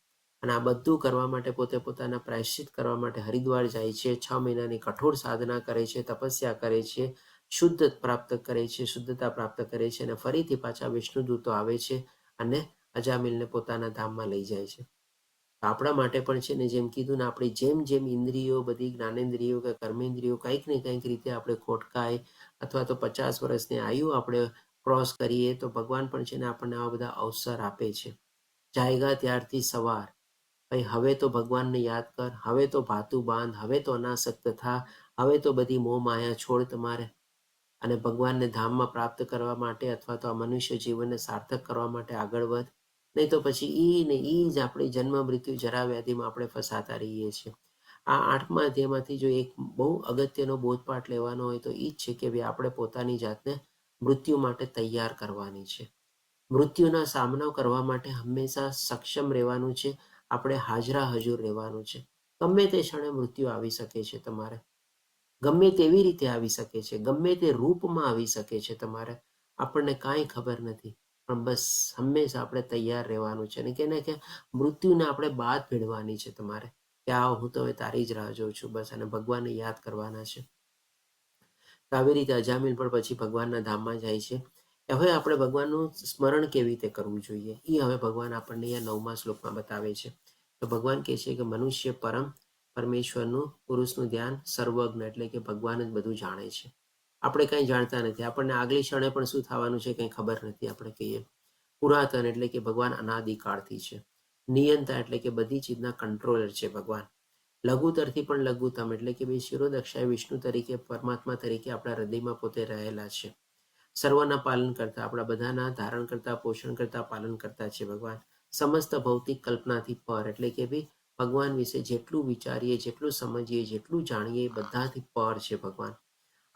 Speaker 1: અને આ બધું કરવા માટે પોતે પોતાના પ્રાયશ્ચિત કરવા માટે હરિદ્વાર જાય છે, 6 મહિનાની કઠોર સાધના કરે છે, તપસ્યા કરે છે, શુદ્ધ પ્રાપ્ત કરે છે, શુદ્ધતા પ્રાપ્ત કરે છે, અને ફરીથી પાછા વિષ્ણુદૂતો આવે છે અને અજામિલને પોતાના ધામમાં લઈ જાય છે. આપણા માટે પણ છે ને, જેમ કીધું ને, આપણી જેમ જેમ ઇન્દ્રિયો, બધી જ્ઞાનેન્દ્રિયો કે કર્મેન્દ્રિયો કંઈક ને કંઈક રીતે આપણે ખોટકાય, અથવા તો 50 વર્ષની આયુ આપણે ક્રોસ કરીએ, તો ભગવાન પણ છે ને આપણને આવા બધા અવસર આપે છે. જાયગા ત્યારથી સવાર, ભાઈ હવે તો ભગવાનને યાદ કર, હવે તો ભાતું બાંધ, હવે તો અનાસક્ત થા, હવે તો બધી મોહ માયા છોડ તમારે, અને ભગવાનને ધામમાં પ્રાપ્ત કરવા માટે અથવા તો આ મનુષ્ય જીવનને સાર્થક કરવા માટે આગળ વધ. નહીં તો પછી ઈ જ આપણી જન્મ મૃત્યુ જરા વ્યાધિમાં આપણે ફસાતા રહીએ છીએ. આ 8મા અધ્યાયમાંથી જો એક બહુ અગત્યનો બોધપાઠ લેવાનો હોય તો એ જ છે કે ભાઈ આપણે પોતાની જાતને મૃત્યુ માટે તૈયાર કરવાની છે. મૃત્યુના સામનો કરવા માટે હંમેશા સક્ષમ રહેવાનું છે. આપણે હાજરા હજુર રહેવાનું છે. ગમે તે ક્ષણે મૃત્યુ આવી શકે છે તમારે, ગમે તેવી રીતે આવી શકે છે, ગમે તે રૂપમાં આવી શકે છે તમારે, આપણને કાંઈ ખબર નથી. પણ બસ હંમેશા આપણે તૈયાર રહેવાનું છે. અને કે મૃત્યુને આપણે બાદ ભેળવાની છે તમારે, કે આવ હું તો હવે તારી જ રાહ જોઉં છું બસ, અને ભગવાનને યાદ કરવાના છે. તો આવી રીતે અજામિલ પણ પછી ભગવાનના ધામમાં જાય છે. હવે આપણે ભગવાનનું સ્મરણ કેવી રીતે કરવું જોઈએ એ હવે ભગવાન આપણને અહીંયા 9મા શ્લોકમાં બતાવે છે. તો ભગવાન કહે છે કે મનુષ્ય પરમેશ્વરનું, પુરુષનું ધ્યાન સર્વજ્ઞ, એટલે કે ભગવાન જ બધું જાણે છે. આપણે કંઈ જાણતા નથી. આપણને આગલી ક્ષણે પણ શું થવાનું છે કંઈ ખબર નથી. આપણે કહીએ પુરાતન, એટલે કે ભગવાન અનાદિકાળથી છે. નિયંતા, એટલે કે બધી ચીજના કંટ્રોલર છે ભગવાન. લઘુતરથી પણ લઘુત્તમ, એટલે કે બે શિરોદક્ષાય વિષ્ણુ તરીકે, પરમાત્મા તરીકે આપણા હૃદયમાં પોતે રહેલા છે. સર્વના પાલન કરતા, આપણા બધાના ધારણ કરતા, પોષણ કરતા, પાલન કરતા છે ભગવાન. સમસ્ત ભૌતિક કલ્પનાથી પર, એટલે કે ભાઈ ભગવાન વિશે જેટલું વિચારીએ, જેટલું સમજીએ, જેટલું જાણીએ, બધાથી પર છે ભગવાન.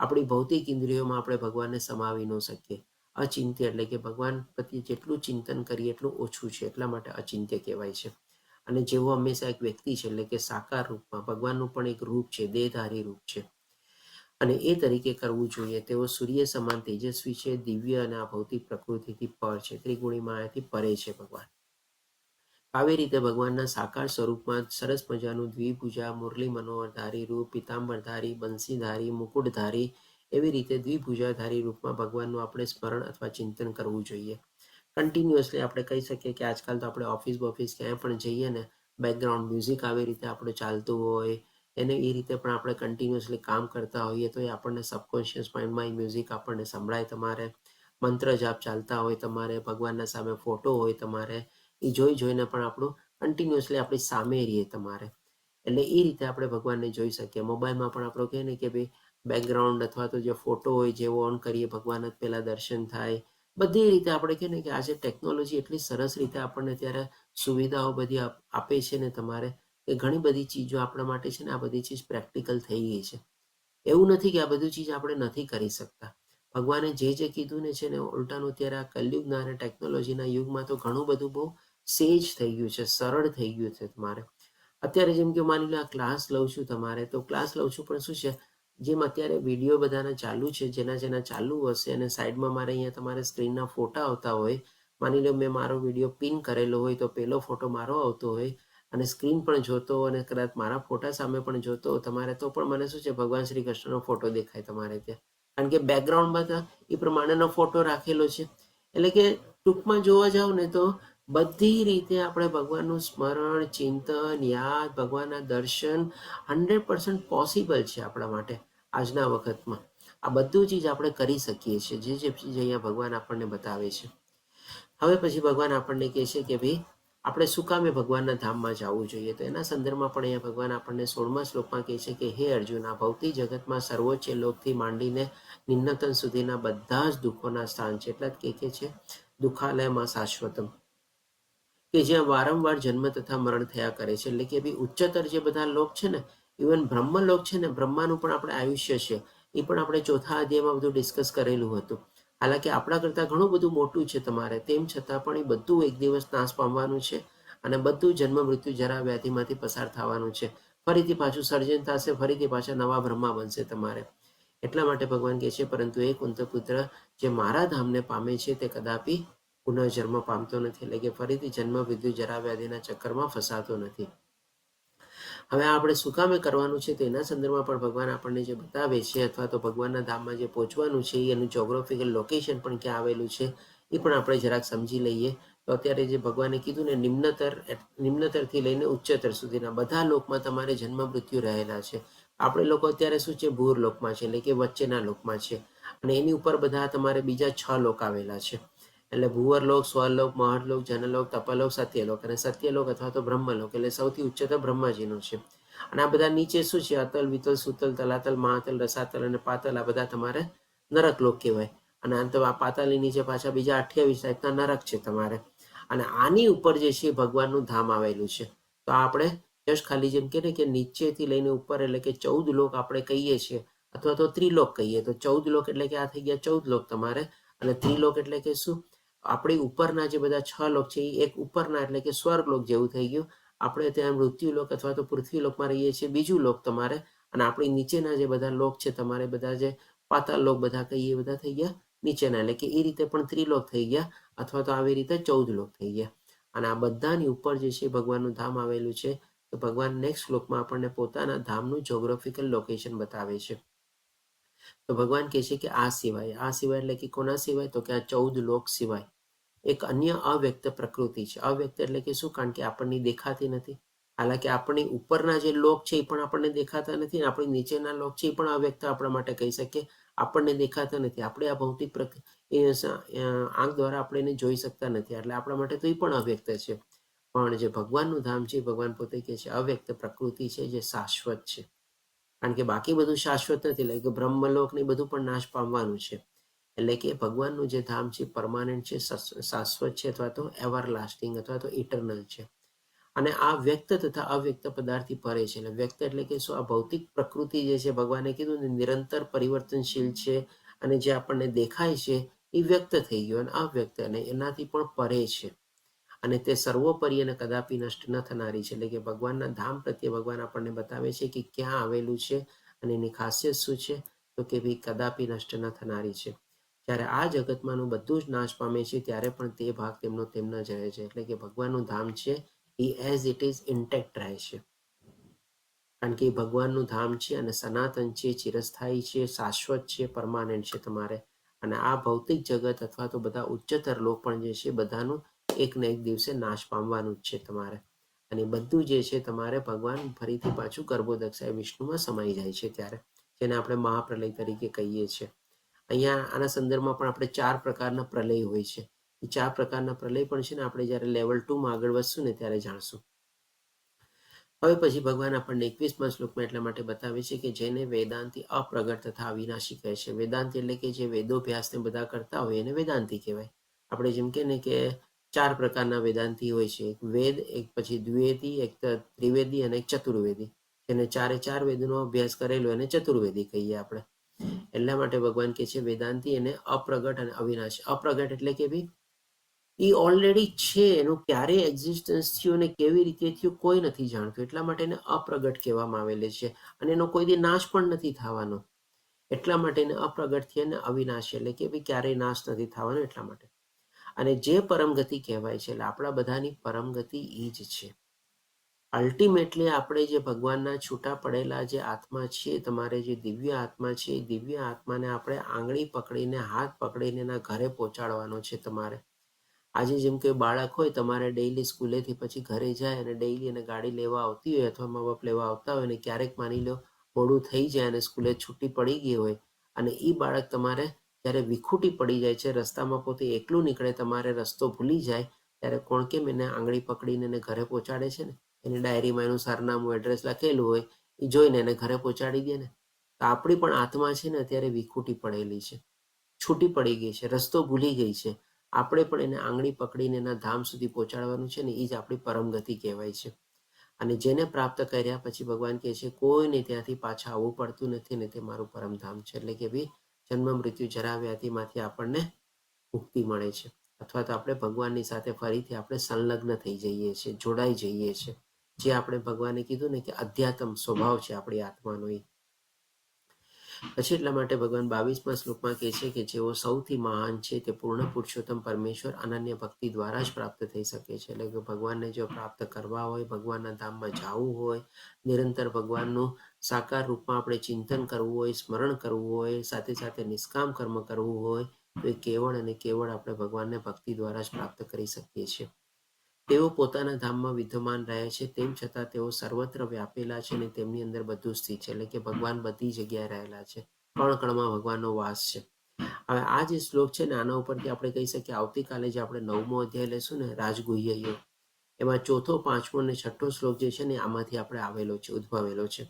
Speaker 1: આપણી ભૌતિક ઇન્દ્રિયોમાં આપણે ભગવાનને સમાવી ન શકીએ. અચિંત્ય, એટલે કે ભગવાન પ્રત્યે જેટલું ચિંતન કરીએ એટલું ઓછું છે, એટલા માટે અચિંત્ય કહેવાય છે. અને જેવો હંમેશા એક વ્યક્તિ છે, એટલે કે સાકાર રૂપમાં ભગવાનનું પણ એક રૂપ છે, દેહધારી રૂપ છે, અને એ તરીકે કરવું જોઈએ. તેઓ સૂર્ય સમાન તેજસ્વી છે, દિવ્ય, અને આ ભૌતિક પ્રકૃતિથી પર છે, ત્રિગુણી માયાથી પરે છે ભગવાન. આવી રીતે ભગવાનના સાકાર સ્વરૂપમાં સરસ મજાનું દ્વિભુજા, મુરલી મનોહરધારી રૂપ, પિતાંબરધારી, બંસીધારી, મુકુટધારી, એવી રીતે દ્વિભુજાધારી રૂપમાં ભગવાનનું આપણે સ્મરણ અથવા ચિંતન કરવું જોઈએ. કન્ટિન્યુઅસલી આપણે કહી શકીએ કે આજકાલ તો આપણે ઓફિસ ક્યાંય પણ જઈએ ને, બેકગ્રાઉન્ડ મ્યુઝિક આવી રીતે આપણું ચાલતું હોય, એને એ રીતે પણ આપણે કન્ટિન્યુઅસલી કામ કરતા હોઈએ તો એ આપણને સબકોન્શિયસ માઇન્ડમાં એ મ્યુઝિક આપણને સંભળાય. તમારે મંત્ર જાપ ચાલતા હોય, તમારે ભગવાનના સામે ફોટો હોય, તમારે એ જોઈને પણ આપણું કન્ટિન્યુઅસલી આપણી સામે રહીએ તમારે. એટલે એ રીતે આપણે ભગવાનને જોઈ શકીએ. મોબાઈલમાં પણ આપણો કહે ને કે ભાઈ બેકગ્રાઉન્ડ અથવા તો જે ફોટો હોય જેવો ઓન કરીએ, ભગવાન જ પહેલાં દર્શન થાય. બધી રીતે આપણે કહે ને કે આજે ટેકનોલોજી એટલી સરસ રીતે આપણને ત્યારે સુવિધાઓ બધી આપે છે ને તમારે, કે ઘણી બધી ચીજો આપણા માટે છે ને આ બધી ચીજ પ્રેક્ટિકલ થઈ ગઈ છે. એવું નથી કે આ બધું ચીજ આપણે નથી કરી શકતા. ભગવાને જે કીધું ને છે ને, ઉલટાનું અત્યારે આ કલયુગના અને ટેકનોલોજીના યુગમાં તો ઘણું બધું બહુ સેજ થઈ ગયું છે, સરળ થઈ ગયું છે તમારે. અત્યારે જેમ કે માની લો આ ક્લાસ લઉં છું તમારે, તો ક્લાસ લઉં છું પણ શું છે, જેમ અત્યારે વિડીયો બધાના ચાલુ છે, જેના ચાલુ હશે, અને સાઈડમાં મારે અહીંયા તમારે સ્ક્રીનના ફોટા આવતા હોય. માની લો મેં મારો વિડીયો પિન કરેલો હોય તો પેલો ફોટો મારો આવતો હોય, અને સ્ક્રીન પણ જોતો, અને કદાચ મારા ફોટા સામે પણ જોતો તમારે, તો પણ મને શું છે ભગવાન શ્રી કૃષ્ણનો ફોટો દેખાય તમારે ત્યાં, કારણ કે બેકગ્રાઉન્ડમાં એ પ્રમાણેનો ફોટો રાખેલો છે. એટલે કે ટૂંકમાં જોવા જાવ ને તો બધી રીતે આપણે ભગવાનનું સ્મરણ, ચિંતન, યાદ, ભગવાનના દર્શન 100% પોસિબલ છે આપણા માટે આજના વખતમાં. આ બધું ચીજ આપણે કરી શકીએ છીએ, જે ચીજ અહીંયા ભગવાન આપણને બતાવે છે. હવે પછી ભગવાન આપણને કહે છે કે ભાઈ આપણે શું કામે ભગવાનના ધામમાં જવું જોઈએ. તો એના સંદર્ભમાં પણ અહીંયા ભગવાન આપણને 16મા શ્લોકમાં કહે છે કે હે અર્જુન, આ ભૌતિક જગતમાં સર્વોચ્ચ લોકથી માંડીને નિમ્નતમ સુધીના બધા જ દુઃખોના સ્થાન છે. એટલા જ કહે છે દુઃખાલયમાં શાશ્વતમ, કે જ્યાં વારંવાર જન્મ તથા મરણ થયા કરે છે. એટલે કે ભાઈ ઉચ્ચતર જે બધા લોક છે ને, ઇવન બ્રહ્મલોક છે ને, બ્રહ્માનું પણ આપણે આયુષ્ય છે, એ પણ આપણે 4થા અધ્યાયમાં બધું ડિસ્કસ કરેલું હતું. હાલાકી આપણા કરતાં ઘણું બધું મોટું છે તમારે, તેમ છતાં પણ એ બધું એક દિવસ નાશ પામવાનું છે, અને બધું જન્મ મૃત્યુ જરા વ્યાધિમાંથી પસાર થવાનું છે. ફરીથી પાછું સર્જન થશે, ફરીથી પાછા નવા બ્રહ્મા બનશે તમારે. એટલા માટે ભગવાન કહે છે પરંતુ એ કુંતપુત્ર જે મારા ધામને પામે છે તે કદાપી પુનઃજન્મ પામતો નથી, એટલે કે ફરીથી જન્મ મૃત્યુ જરા વ્યાધિના ચક્કરમાં ફસાતો નથી. હવે આપણે શું કામે કરવાનું છે તેના સંદર્ભમાં પણ ભગવાન આપણને જે બતાવે છે, અથવા તો ભગવાનના ધામમાં જે પહોંચવાનું છે એનું જોગ્રાફિકલ લોકેશન પણ ક્યાં આવેલું છે એ પણ આપણે જરાક સમજી લઈએ. તો અત્યારે જે ભગવાને કીધું ને નિમ્નતરથી લઈને ઉચ્ચતર સુધીના બધા લોકમાં તમારે જન્મ મૃત્યુ રહેલા છે. આપણે લોકો અત્યારે શું છે, ભૂર લોકમાં છે, એટલે કે વચ્ચેના લોકમાં છે, અને એની ઉપર બધા તમારે બીજા 6 લોક આવેલા છે. એટલે ભૂવરલોક, સ્વરલોક, મહર્લોક, જનલોક, તપલોક, સત્યલોક. અને સત્યલોક અથવા તો બ્રહ્મલોક એટલે સૌથી ઉચ્ચતર બ્રહ્માજીનું છે. અને આ બધા નીચે શું છે, અતલ, વિતલ, સુતલ, તલાતલ, મહાતલ, રસાતલ અને પાતલ, આ બધા તમારે નરક લોક કહેવાય. અને આમ તો આ પાતાલની નીચે પાછા બીજા 28 ટાઈપના નરક છે તમારે. અને આની ઉપર જે છે ભગવાનનું ધામ આવેલું છે. તો આપણે જસ્ટ ખાલી જેમ કે ને કે નીચેથી લઈને ઉપર એટલે કે 14 લોક આપણે કહીએ છીએ, અથવા તો ત્રિલોક કહીએ. તો 14 લોક એટલે કે આ થઈ ગયા 14 લોક તમારે. અને ત્રિલોક એટલે કે શું, આપણી ઉપરના જે બધા 6 લોક છે એ એક ઉપરના એટલે કે સ્વર્ગલોક જેવું થઈ ગયું. આપણે ત્યાં મૃત્યુલોક અથવા તો પૃથ્વીલોકમાં રહીએ છીએ, બીજું લોક તમારે. અને આપણી નીચેના જે બધા લોક છે તમારે, બધા જે પાતાળ લોક બધા કહીએ, બધા થઈ ગયા નીચેના. એટલે કે એ રીતે પણ ત્રિલોક થઈ ગયા, અથવા તો આવી રીતે 14 લોક થઈ ગયા. અને આ બધાની ઉપર જે છે ભગવાનનું ધામ આવેલું છે. તો ભગવાન નેક્સ્ટ શ્લોકમાં આપણને પોતાના ધામનું જ્યોગ્રાફિકલ લોકેશન બતાવે છે. તો ભગવાન કહે છે કે આ સિવાય એટલે કે કોના સિવાય, તો કે આ 14 લોક સિવાય એક અન્ય અવ્યક્ત પ્રકૃતિ છે. અવ્યક્ત એટલે કે શું, કારણ કે આપણને દેખાતી નથી. હાલાકી આપણી ઉપરના જે લોક છે એ પણ આપણને દેખાતા નથી, આપણી નીચેના લોક છે એ પણ અવ્યક્ત આપણા માટે કહી શકીએ, આપણને દેખાતા નથી. આપણે આ ભૌતિક આંખ દ્વારા આપણે એને જોઈ શકતા નથી, એટલે આપણા માટે તો એ પણ અવ્યક્ત છે. પણ જે ભગવાનનું ધામ છે, ભગવાન પોતે કહે છે અવ્યક્ત પ્રકૃતિ છે, જે શાશ્વત છે. કારણ કે બાકી બધું શાશ્વત નથી, એટલે કે બ્રહ્મલોક ને બધું પણ નાશ પામવાનું છે. એટલે કે ભગવાનનું જે ધામ છે પરમાનન્ટ છે, શાશ્વત છે, અથવા તો એવરલાસ્ટિંગ અથવા તો ઇટરનલ છે. અને આ વ્યક્ત તથા અવ્યક્ત પદાર્થથી પરે છે. એટલે વ્યક્ત એટલે કે શું, આ ભૌતિક પ્રકૃતિ જે છે ભગવાને કીધું ને નિરંતર પરિવર્તનશીલ છે, અને જે આપણને દેખાય છે એ વ્યક્ત થઈ ગયું, અને અવ્યક્ત અને એનાથી પણ પરે છે. અને તે સર્વોપરી અને કદાપી નષ્ટ ન થનારી છે. એટલે કે ભગવાનના ધામ પ્રત્યે ભગવાન આપણને બતાવે છે કે ક્યાં આવેલું છે, અને એની ખાસિયત શું છે, તો કે ભાઈ કદાપી નષ્ટ ન થનારી છે. જ્યારે આ જગતમાંનું બધું જ નાશ પામે છે, ત્યારે પણ તે ભાગ તેમનો તેમના જ રહે છે. એટલે કે ભગવાનનું ધામ છે એ એઝ ઇટ ઇઝ ઇન્ટેક્ટ રહે છે, કારણ કે ભગવાનનું ધામ છે અને સનાતન છે, ચિરસ્થાયી છે, શાશ્વત છે, પરમાનન્ટ છે તમારે. અને આ ભૌતિક જગત અથવા તો બધા ઉચ્ચતર લોક પણ જે છે બધાનું એક ને એક દિવસે નાશ પામવાનું જ છે તમારે. અને બધું જે છે તમારે ભગવાન ફરીથી પાછું ગર્ભોદક્ષાય વિષ્ણુમાં સમાઈ જાય છે ત્યારે, જેને આપણે મહાપ્રલય તરીકે કહીએ છીએ. અહીંયા આના સંદર્ભમાં પણ આપણે 4 પ્રકારના પ્રલય હોય છે. એ 4 પ્રકારના પ્રલય પણ છે ને આપણે જ્યારે લેવલ 2માં આગળ વધશું ને ત્યારે જાણશું. હવે પછી ભગવાન આપણને 21મા શ્લોકમાં એટલા માટે બતાવે છે કે જેને વેદાંતિ અપ્રગટ તથા અવિનાશી કહે છે. વેદાંતિ એટલે કે જે વેદોભ્યાસને બધા કરતા હોય એને વેદાંતિ કહેવાય. આપણે જેમ કે ને કે 4 પ્રકારના વેદાંતિ હોય છે, એક વેદ, એક પછી દ્વિવેદી, એક ત્રિવેદી અને એક ચતુર્વેદી. એને 4 વેદનો અભ્યાસ કરેલો એને ચતુર્વેદી કહીએ આપણે. એટલા માટે ભગવાન કહે છે વેદાંતિ એને અપ્રગટ અને અવિનાશી. અપ્રગટ એટલે કે ભાઈ એ ઓલરેડી છે, એનું ક્યારે એક્ઝિસ્ટન્સ થયું અને કેવી રીતે થયું કોઈ નથી જાણતું, એટલા માટે એને અપ્રગટ કહેવામાં આવેલી છે. અને એનો કોઈ દી નાશ પણ નથી થવાનો, એટલા માટે એને અપ્રગટથી અને અવિનાશી એટલે કે ભાઈ ક્યારેય નાશ નથી થવાનો એટલા માટે. અને જે પરમગતિ કહેવાય છે, એટલે આપણા બધાની પરમગતિ એ જ છે. અલ્ટિમેટલી આપણે જે ભગવાનના છૂટા પડેલા જે આત્મા છે, તમારે જે દિવ્ય આત્મા છે, એ દિવ્ય આત્માને આપણે આંગળી પકડીને, હાથ પકડીને એના ઘરે પહોંચાડવાનો છે તમારે. આજે જેમ કે બાળક હોય તમારે ડેઈલી સ્કૂલેથી પછી ઘરે જાય અને ડેઈલી એને ગાડી લેવા આવતી હોય અથવા મા બાપ લેવા આવતા હોય, અને ક્યારેક માની લો મોડું થઈ જાય અને સ્કૂલે છૂટી પડી ગઈ હોય, અને એ બાળક તમારે જ્યારે વિખૂટી પડી જાય છે, રસ્તામાં પોતે એકલું નીકળે, તમારે રસ્તો ભૂલી જાય, ત્યારે કોણ કેમ એને આંગળી પકડીને એને ઘરે પહોંચાડે છે ને, એની ડાયરીમાં એનું સરનામું, એડ્રેસ લખેલું હોય એ જોઈને એને ઘરે પહોંચાડી દે ને. તો આપણી પણ આત્મા છે ને અત્યારે વિખૂટી પડેલી છે, છૂટી પડી ગઈ છે, રસ્તો ભૂલી ગઈ છે. આપણે પણ એને આંગળી પકડીને એના ધામ સુધી પહોંચાડવાનું છે ને, એ જ આપણી પરમગતિ કહેવાય છે. અને જેને પ્રાપ્ત કર્યા પછી ભગવાન કહે છે કોઈને ત્યાંથી પાછા આવવું પડતું નથી, ને તે મારું પરમધામ છે. એટલે કે ભાઈ જન્મ મૃત્યુ જરા વ્યાધિમાંથી આપણને મુક્તિ મળે છે, અથવા તો આપણે ભગવાનની સાથે ફરીથી આપણે સંલગ્ન થઈ જઈએ છીએ, જોડાઈ જઈએ છીએ. જે આપણે ભગવાને કીધું ને કે અધ્યાત્મ સ્વભાવ છે આપણી આત્માનો એ. પછી એટલા માટે ભગવાન 22મા શ્લોકમાં કહે છે કે જેઓ સૌથી મહાન છે તે પૂર્ણ પુરુષોત્તમ પરમેશ્વર અનન્ય ભક્તિ દ્વારા જ પ્રાપ્ત થઈ શકે છે. એટલે કે ભગવાનને જો પ્રાપ્ત કરવા હોય, ભગવાનના ધામમાં જવું હોય, નિરંતર ભગવાનનું સાકાર રૂપમાં આપણે ચિંતન કરવું હોય, સ્મરણ કરવું હોય, સાથે સાથે નિષ્કામ કર્મ કરવું હોય, તો એ કેવળ અને કેવળ આપણે ભગવાનને ભક્તિ દ્વારા જ પ્રાપ્ત કરી શકીએ છીએ. તેઓ પોતાના ધામમાં વિદ્યમાન રહે છે, તેમ છતાં તેઓ સર્વત્ર વ્યાપેલા છે અને તેમની અંદર બધું સ્થિત છે. એટલે કે ભગવાન બધી જગ્યાએ રહેલા છે, કણ કણમાં ભગવાનનો વાસ છે. હવે આ જે શ્લોક છે ને, આના ઉપરથી આપણે કહી શકીએ આવતીકાલે જે આપણે 9મો અધ્યાય લેશું ને, રાજગુહ્ય યોગ, એમાં ચોથો, પાંચમો અને છઠ્ઠો શ્લોક જે છે ને, આમાંથી આપણે આવેલો છે, ઉદ્ભવેલો છે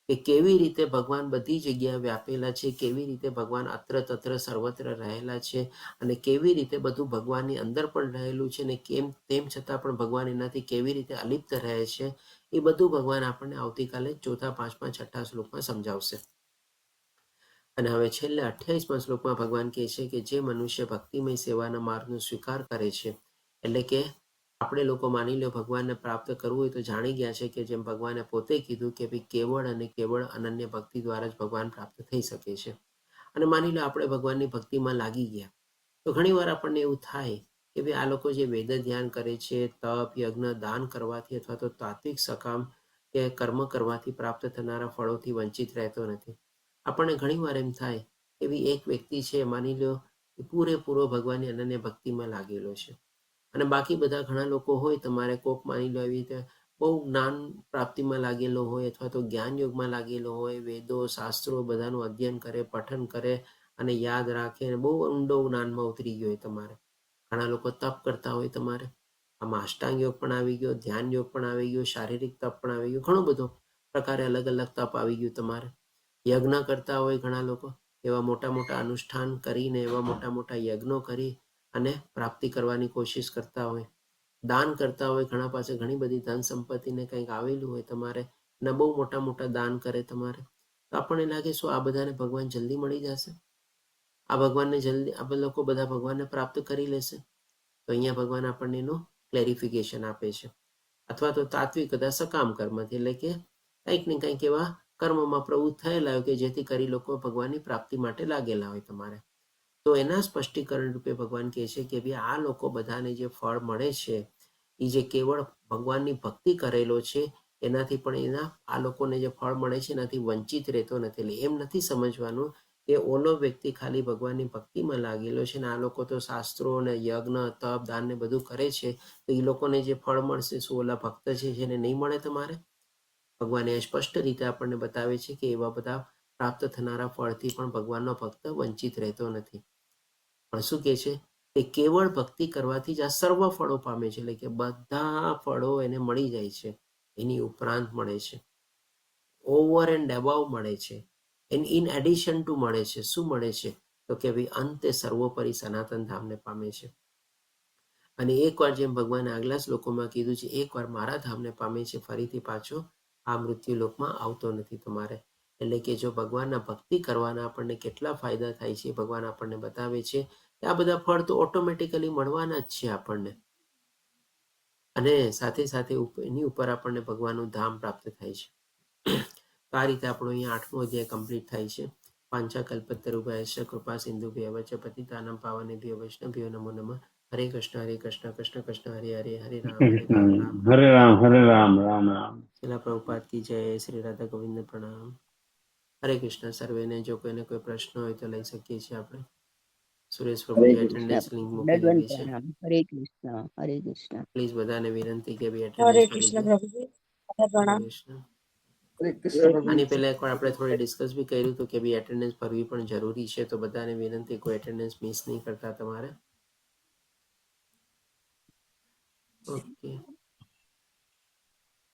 Speaker 1: કે કેવી રીતે ભગવાન બધી જગ્યાએ વ્યાપેલા છે, કેવી રીતે ભગવાન અત્ર તત્ર સર્વત્ર રહેલા છે, અને કેવી રીતે બધું ભગવાનની અંદર પણ રહેલું છે ને કેમ તેમ છતાં પણ ભગવાન એનાથી કેવી રીતે અલિપ્ત રહે છે, એ બધું ભગવાન આપણને આવતીકાલે ચોથા, પાંચમા, છઠ્ઠા શ્લોકમાં સમજાવશે. અને હવે છેલ્લે 28મા શ્લોકમાં ભગવાન કહે છે કે જે મનુષ્ય ભક્તિમય સેવાના માર્ગનો સ્વીકાર કરે છે, એટલે કે આપણે લોકો માની લો ભગવાનને પ્રાપ્ત કરવું હોય તો જાણી ગયા છે કે જેમ ભગવાને પોતે કીધું કે ભાઈ કેવળ અને કેવળ અનન્ય ભક્તિ દ્વારા જ ભગવાન પ્રાપ્ત થઈ શકે છે. અને માની લો આપણે ભગવાનની ભક્તિમાં લાગી ગયા, તો ઘણીવાર આપણને એવું થાય કે ભાઈ આ લોકો જે વેદ ધ્યાન કરે છે, તપ, યજ્ઞ, દાન કરવાથી અથવા તો તાત્વિક સકામ કે કર્મ કરવાથી પ્રાપ્ત થનારા ફળોથી વંચિત રહેતો નથી. આપણને ઘણીવાર એમ થાય કે ભાઈ એક વ્યક્તિ છે, માની લો પૂરેપૂરો ભગવાનની અનન્ય ભક્તિમાં લાગેલો છે, અને બાકી બધા ઘણા લોકો હોય, તમારે કોક માની લો એવી રીતે બહુ જ્ઞાન પ્રાપ્તિમાં લાગેલો હોય અથવા તો જ્ઞાન યોગમાં લાગેલો હોય, વેદો, શાસ્ત્રો બધાનું અધ્યયન કરે, પઠન કરે અને યાદ રાખે, અને બહુ ઊંડો જ્ઞાનમાં ઉતરી ગયો હોય. તમારે ઘણા લોકો તપ કરતા હોય, તમારે આમાં અષ્ટાંગ યોગ પણ આવી ગયો, ધ્યાન યોગ પણ આવી ગયો, શારીરિક તપ પણ આવી ગયું, ઘણું બધું પ્રકારે અલગ અલગ તપ આવી ગયું. તમારે યજ્ઞ કરતા હોય ઘણા લોકો, એવા મોટા મોટા અનુષ્ઠાન કરીને, એવા મોટા મોટા યજ્ઞો કરી અને પ્રાપ્તિ કરવાની કોશિશ કરતા હોય. દાન કરતા હોય, ઘણા પાસે ઘણી બધી ધન સંપત્તિને કંઈક આવેલું હોય, તમારે અને બહુ મોટા મોટા દાન કરે. તમારે તો આપણને લાગે શું આ બધાને ભગવાન જલ્દી મળી જશે? આ ભગવાનને જલ્દી આ લોકો બધા ભગવાનને પ્રાપ્ત કરી લેશે? તો અહીંયા ભગવાન આપણને એનું ક્લેરિફિકેશન આપે છે. અથવા તો તાત્વિક બધા સકામ કર્મથી, એટલે કે કંઈક ને કંઈક એવા કર્મમાં પ્રવૃત્ત થયેલા હોય કે જેથી કરી લોકો ભગવાનની પ્રાપ્તિ માટે લાગેલા હોય. તમારે તો એના સ્પષ્ટીકરણ રૂપે ભગવાન કહે છે કે ભાઈ આ લોકો બધાને જે ફળ મળે છે, એ જે કેવળ ભગવાનની ભક્તિ કરેલો છે એનાથી પણ એના આ લોકોને જે ફળ મળે છે એનાથી વંચિત રહેતો નથી. એટલે એમ નથી સમજવાનું કે ઓલો વ્યક્તિ ખાલી ભગવાનની ભક્તિમાં લાગેલો છે ને આ લોકો તો શાસ્ત્રો ને યજ્ઞ, તપ, દાન ને બધું કરે છે, તો એ લોકોને જે ફળ મળશે શું ઓલા ભક્ત છે જેને નહીં મળે? તમારે ભગવાને સ્પષ્ટ રીતે આપણને બતાવે છે કે એવા બધા પ્રાપ્ત થનારા ફળથી પણ ભગવાનનો ભક્ત વંચિત રહેતો નથી. પણ શું કહે છે કે કેવળ ભક્તિ કરવાથી જ આ સર્વ ફળો પામે છે, એટલે કે બધા ફળો એને મળી જાય છે, એની ઉપરાંત મળે છે, ઓવર એન્ડ અબાવ મળે છે, એન્ડ ઇન એડિશન ટુ મળે છે. શું મળે છે? તો કે ભાઈ અંતે સર્વોપરી સનાતન ધામને પામે છે. અને એકવાર જેમ ભગવાને આગલા શ્લોકોમાં કીધું છે, એકવાર મારા ધામને પામે છે, ફરીથી પાછો આ મૃત્યુ લોકમાં આવતો નથી. તમારે એટલે કે જો ભગવાનના ભક્તિ કરવાના આપણને કેટલા ફાયદા થાય છે ભગવાન આપણને બતાવે છે. આ બધા ફળ તો ઓટોમેટિકલી મળવાના જ છે આપણને, અને સાથે સાથે એની ઉપર આપણને ભગવાનનું ધામ પ્રાપ્ત થાય છે. તો આ રીતે આપણો અહીંયા 8મો અધ્યાય કમ્પ્લીટ થાય છે. પાંચાકલ્પતરુભ્યશ્ચ કૃપા સિંધુભ્યઃ ચ પતિતાનાં પાવનેભ્યો વૈષ્ણવેભ્યો નમો નમઃ. હરે કૃષ્ણ કૃષ્ણ કૃષ્ણ હરે હરે, હરે રામ રામ
Speaker 2: હરે રામ, હરે રામ, રામ રામ.
Speaker 1: શ્રીલા પ્રભુપાદ કી જય. શ્રી રાધા ગોવિંદ પ્રણામ. હરે કૃષ્ણ. સર્વેને જો કોઈને કોઈ પ્રશ્ન હોય તો લઈ શકીએ છીએ આપણે. સુરેશ પ્રભુજી એટેન્ડન્સ લિંક મૂકી દીધી છે.
Speaker 3: હરે કૃષ્ણ, હરે કૃષ્ણ.
Speaker 1: પ્લીઝ બધાને વિનંતી કે ભાઈ
Speaker 4: હરે
Speaker 1: એટેન્ડન્સ ભરી
Speaker 4: કૃષ્ણ
Speaker 1: દો.
Speaker 4: પ્રભુજી,
Speaker 1: હરે
Speaker 4: પ્રણામ.
Speaker 1: કૃષ્ણ. આની પહેલા એકવાર આપણે થોડી ડિસ્કસ બી કર્યું હતું કે ભાઈ એટેન્ડન્સ ભરવી પણ જરૂરી છે, તો બધાને વિનંતી કોઈ એટેન્ડન્સ મિસ નહીં કરતા તમારે. ઓકે.